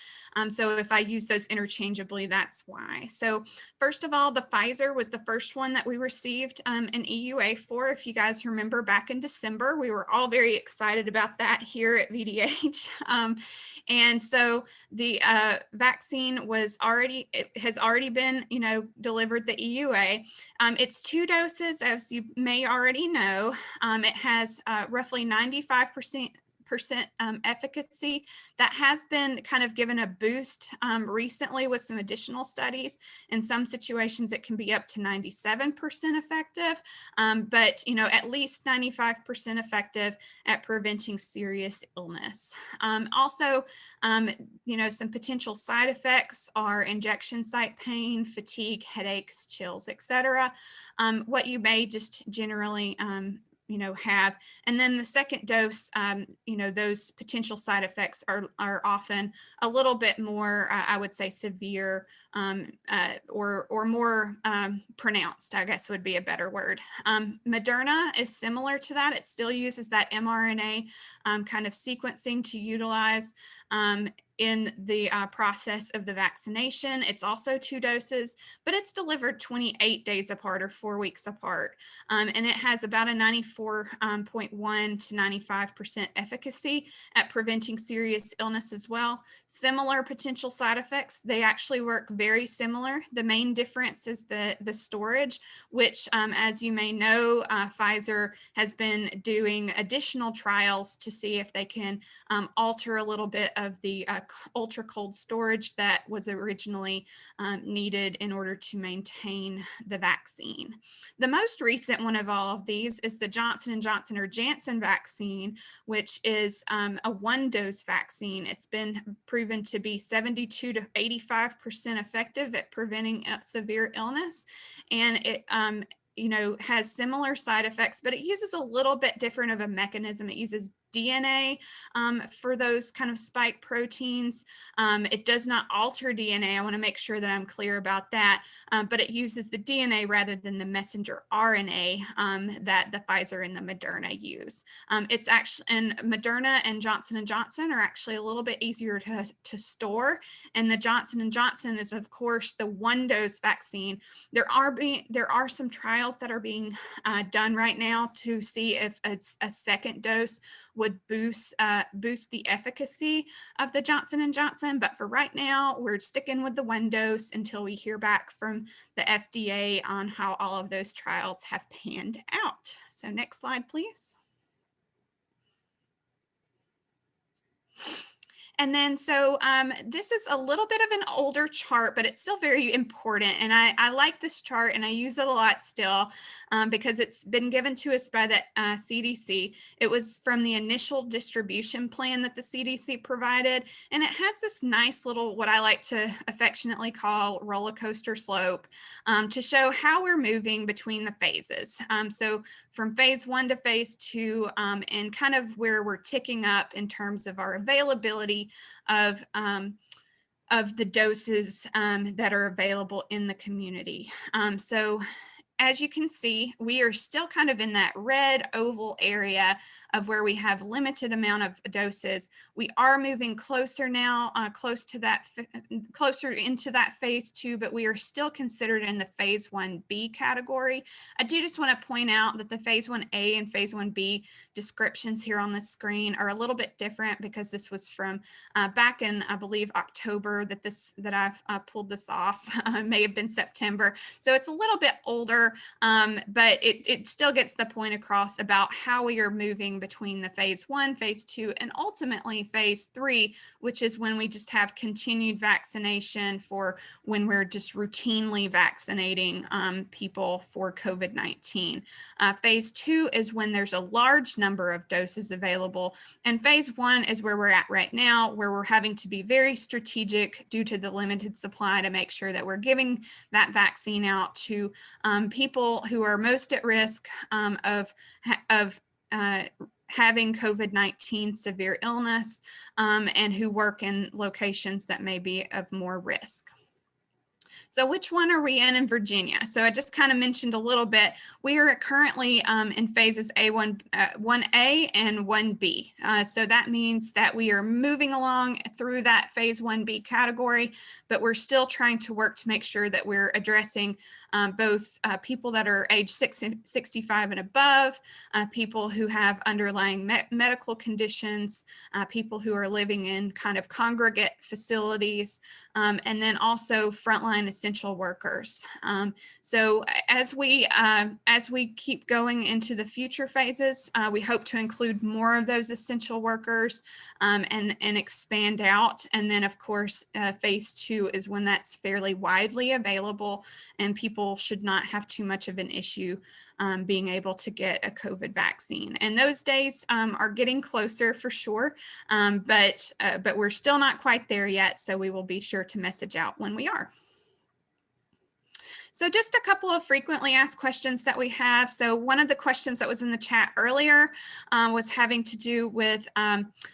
So if I use those interchangeably, that's why. So first of all, the Pfizer was the first one that we received an EUA for. If you guys remember back in December, we were all very excited about that here at VDH. And so the vaccine has already been, delivered the EUA. It's 2 doses, as you may already know. It has roughly 95% efficacy. That has been kind of given a boost recently with some additional studies. In some situations, it can be up to 97% effective, but at least 95% effective at preventing serious illness. Also, some potential side effects are injection site pain, fatigue, headaches, chills, etc. What you may just generally have. And then the second dose, those potential side effects are often a little bit more, I would say, severe or more pronounced, I guess would be a better word. Moderna is similar to that. It still uses that mRNA kind of sequencing to utilize in the process of the vaccination. It's also 2 doses, but it's delivered 28 days apart or 4 weeks apart. And it has about a 94.1 to 95% efficacy at preventing serious illness as well. Similar potential side effects. They actually work very similar. The main difference is the storage, which as you may know, Pfizer has been doing additional trials to see if they can alter a little bit of the ultra cold storage that was originally needed in order to maintain the vaccine. The most recent one of all of these is the Johnson & Johnson or Janssen vaccine, which is a 1-dose vaccine. It's been proven to be 72 to 85% effective at preventing severe illness, and it has similar side effects, but it uses a little bit different of a mechanism. It uses DNA for those kind of spike proteins. It does not alter DNA. I want to make sure that I'm clear about that, but it uses the DNA rather than the messenger RNA that the Pfizer and the Moderna use. It's actually, and Moderna and Johnson & Johnson are actually a little bit easier to store. And the Johnson & Johnson is, of course, the one-dose vaccine. There are some trials that are being done right now to see if a second dose would boost the efficacy of the Johnson & Johnson. But for right now, we're sticking with the one dose until we hear back from the FDA on how all of those trials have panned out. So next slide, please. And then, so this is a little bit of an older chart, but it's still very important. And I like this chart and I use it a lot still because it's been given to us by the CDC. It was from the initial distribution plan that the CDC provided. And it has this nice little, what I like to affectionately call roller coaster slope to show how we're moving between the phases. So from phase 1 to phase 2 and kind of where we're ticking up in terms of our availability of the doses that are available in the community. So as you can see, we are still kind of in that red oval area of where we have limited amount of doses. We are moving closer now, closer into that phase 2, but we are still considered in the phase 1B category. I do just want to point out that the phase 1A and phase 1B descriptions here on the screen are a little bit different because this was from back in, I believe, October that I've pulled this off. May have been September. So it's a little bit older, but it still gets the point across about how we are moving between the phase 1, phase 2, and ultimately phase 3, which is when we just have continued vaccination for when we're just routinely vaccinating people for COVID-19. Phase 2 is when there's a large number of doses available. And phase 1 is where we're at right now, where we're having to be very strategic due to the limited supply to make sure that we're giving that vaccine out to people who are most at risk of having COVID-19 severe illness and who work in locations that may be of more risk. So which one are we in Virginia? So I just kind of mentioned a little bit. We are currently in phases 1A and 1B. So that means that we are moving along through that phase 1B category, but we're still trying to work to make sure that we're addressing both people that are age 65 and above, people who have underlying medical conditions, people who are living in kind of congregate facilities, and then also frontline essential workers. So as we keep going into the future phases, we hope to include more of those essential workers and expand out. And then of course, phase 2 is when that's fairly widely available and people should not have too much of an issue being able to get a COVID vaccine. And those days are getting closer for sure, but we're still not quite there yet. So we will be sure to message out when we are. So just a couple of frequently asked questions that we have. So one of the questions that was in the chat earlier was having to do with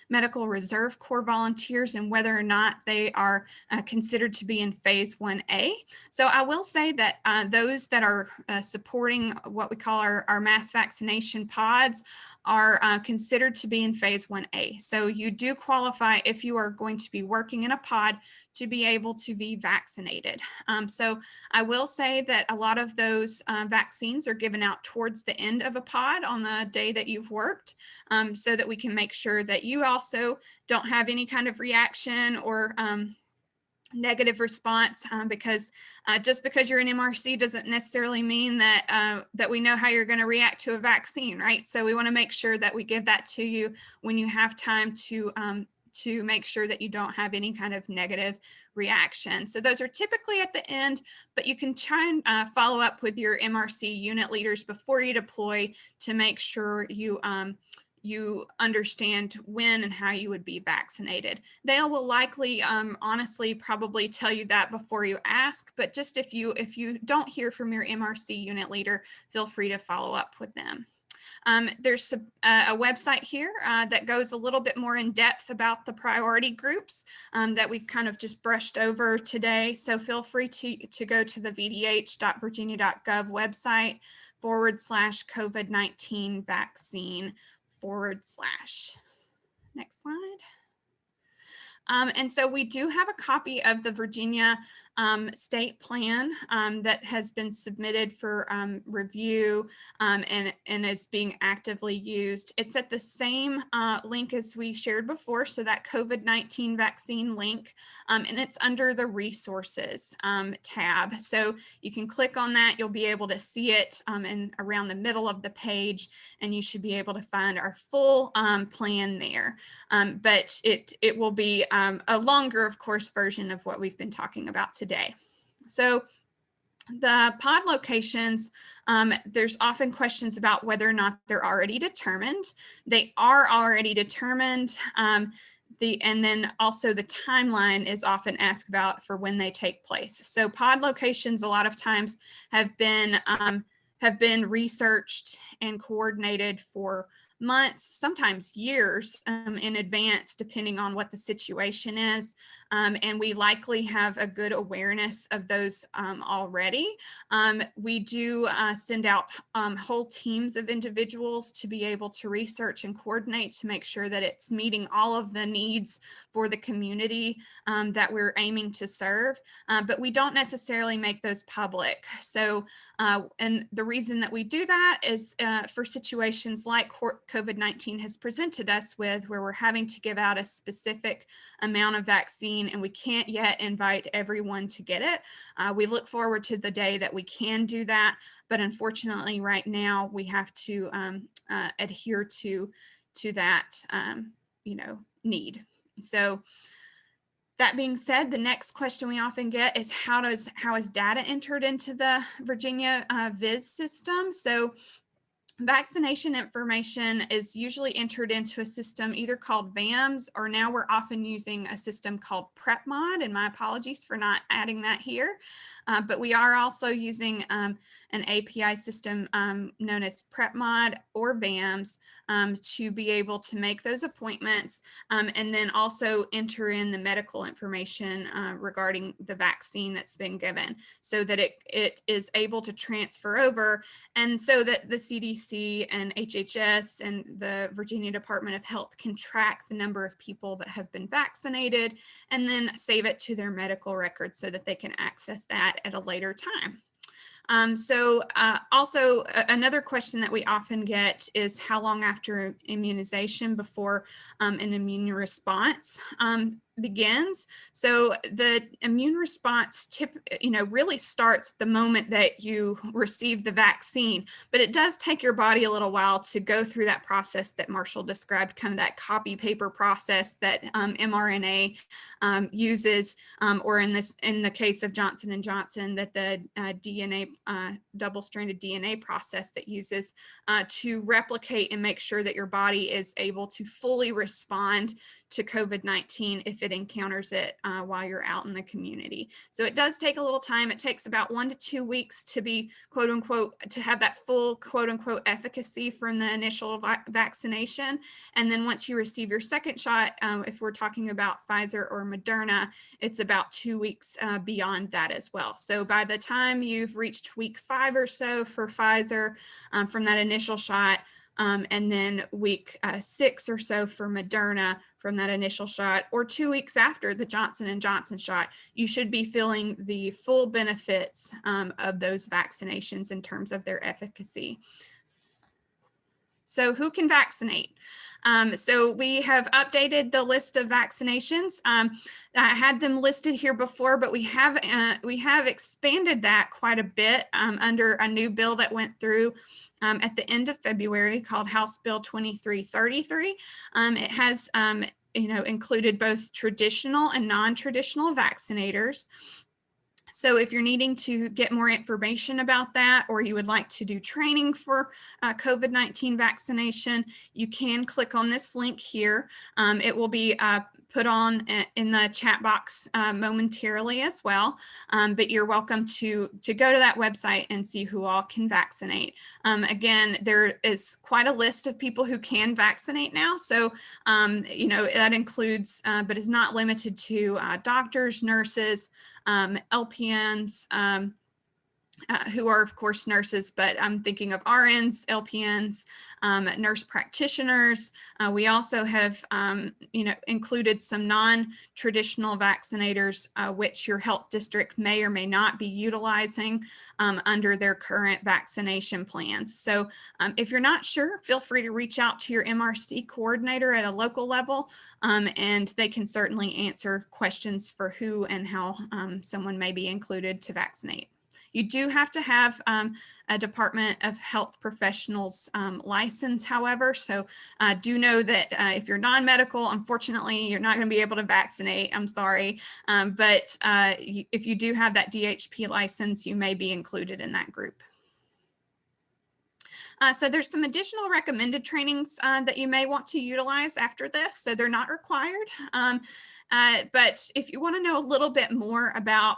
Medical Reserve Corps volunteers and whether or not they are considered to be in phase 1A. So I will say that those that are supporting what we call our mass vaccination pods are considered to be in phase 1A. So you do qualify if you are going to be working in a pod to be able to be vaccinated. So I will say that a lot of those vaccines are given out towards the end of a pod on the day that you've worked, so that we can make sure that you also don't have any kind of reaction or negative response, because just because you're an MRC doesn't necessarily mean that that we know how you're going to react to a vaccine, right? So we want to make sure that we give that to you when you have time to make sure that you don't have any kind of negative reaction. So those are typically at the end, but you can try and follow up with your MRC unit leaders before you deploy to make sure you you understand when and how you would be vaccinated. They will likely, honestly, probably tell you that before you ask, but just if you don't hear from your MRC unit leader, feel free to follow up with them. There's a website here that goes a little bit more in depth about the priority groups that we've kind of just brushed over today. So feel free to go to the vdh.virginia.gov website /COVID-19 vaccine /. Next slide. And so we do have a copy of the Virginia state plan that has been submitted for review and is being actively used. It's at the same link as we shared before, so that COVID-19 vaccine link, and it's under the resources tab. So you can click on that, you'll be able to see it around the middle of the page, and you should be able to find our full plan there. But it will be a longer, of course, version of what we've been talking about today. So the pod locations, there's often questions about whether or not they're already determined. They are already determined. And then also the timeline is often asked about for when they take place. So pod locations a lot of times have been researched and coordinated for months, sometimes years in advance, depending on what the situation is. And we likely have a good awareness of those already. We do send out whole teams of individuals to be able to research and coordinate to make sure that it's meeting all of the needs for the community that we're aiming to serve. But we don't necessarily make those public. So, and the reason that we do that is for situations like COVID-19 has presented us with, where we're having to give out a specific amount of vaccine and we can't yet invite everyone to get it. We look forward to the day that we can do that, but unfortunately right now we have to adhere to that need. So that being said, the next question we often get is how is data entered into the Virginia VIS system? So vaccination information is usually entered into a system either called VAMS, or now we're often using a system called PrepMod, and my apologies for not adding that here. But we are also using an API system known as PrepMod or VAMS to be able to make those appointments and then also enter in the medical information regarding the vaccine that's been given, so that it is able to transfer over, and so that the CDC and HHS and the Virginia Department of Health can track the number of people that have been vaccinated and then save it to their medical records so that they can access that at a later time. Also another question that we often get is how long after immunization before an immune response begins. So the immune response really starts the moment that you receive the vaccine, but it does take your body a little while to go through that process that Marshall described, kind of that copy paper process that mRNA uses, or in the case of Johnson & Johnson, that the DNA double-stranded DNA process that uses to replicate and make sure that your body is able to fully respond to COVID-19 if it encounters it while you're out in the community. So it does take a little time. It takes about 1 to 2 weeks to be quote unquote, to have that full quote unquote efficacy from the initial vaccination. And then once you receive your second shot, if we're talking about Pfizer or Moderna, it's about 2 weeks beyond that as well. So by the time you've reached week 5 or so for Pfizer from that initial shot, and then week 6 or so for Moderna from that initial shot, or 2 weeks after the Johnson & Johnson shot, you should be feeling the full benefits of those vaccinations in terms of their efficacy. So who can vaccinate? So we have updated the list of vaccinations. I had them listed here before, but we have expanded that quite a bit under a new bill that went through at the end of February called House Bill 2333. It has included both traditional and non-traditional vaccinators. So if you're needing to get more information about that, or you would like to do training for COVID-19 vaccination, you can click on this link here. It will be put on in the chat box momentarily as well. But you're welcome to go to that website and see who all can vaccinate. Again, there is quite a list of people who can vaccinate now. So, you know, that includes, but is not limited to doctors, nurses, LPNs, who are of course nurses, but I'm thinking of RNs, LPNs, nurse practitioners. We also have, you know, included some non-traditional vaccinators, which your health district may or may not be utilizing under their current vaccination plans. So if you're not sure, feel free to reach out to your MRC coordinator at a local level, and they can certainly answer questions for who and how someone may be included to vaccinate. You do have to have a Department of Health professionals license, however, so do know that if you're non-medical, unfortunately, you're not going to be able to vaccinate. I'm sorry, but if you do have that DHP license, you may be included in that group. So there's some additional recommended trainings that you may want to utilize after this. So they're not required, but if you want to know a little bit more about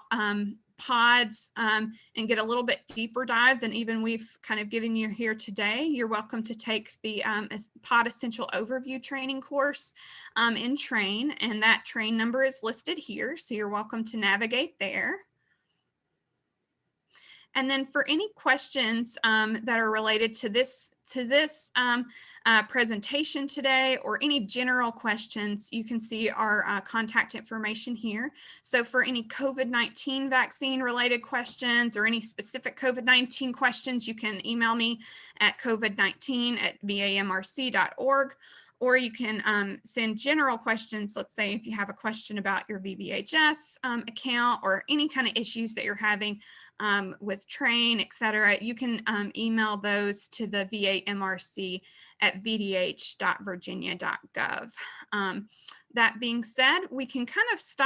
pods and get a little bit deeper dive than even we've kind of given you here today, you're welcome to take the Pod Essential Overview training course in Train, and that train number is listed here, so you're welcome to navigate there. And then for any questions that are related to this presentation today, or any general questions, you can see our contact information here. So for any COVID-19 vaccine related questions or any specific COVID-19 questions, you can email me at covid19@vamrc.org. Or you can send general questions. Let's say if you have a question about your VBHS account or any kind of issues that you're having with Train, etc., you can email those to the VAMRC at vdh.virginia.gov. That being said, we can kind of stop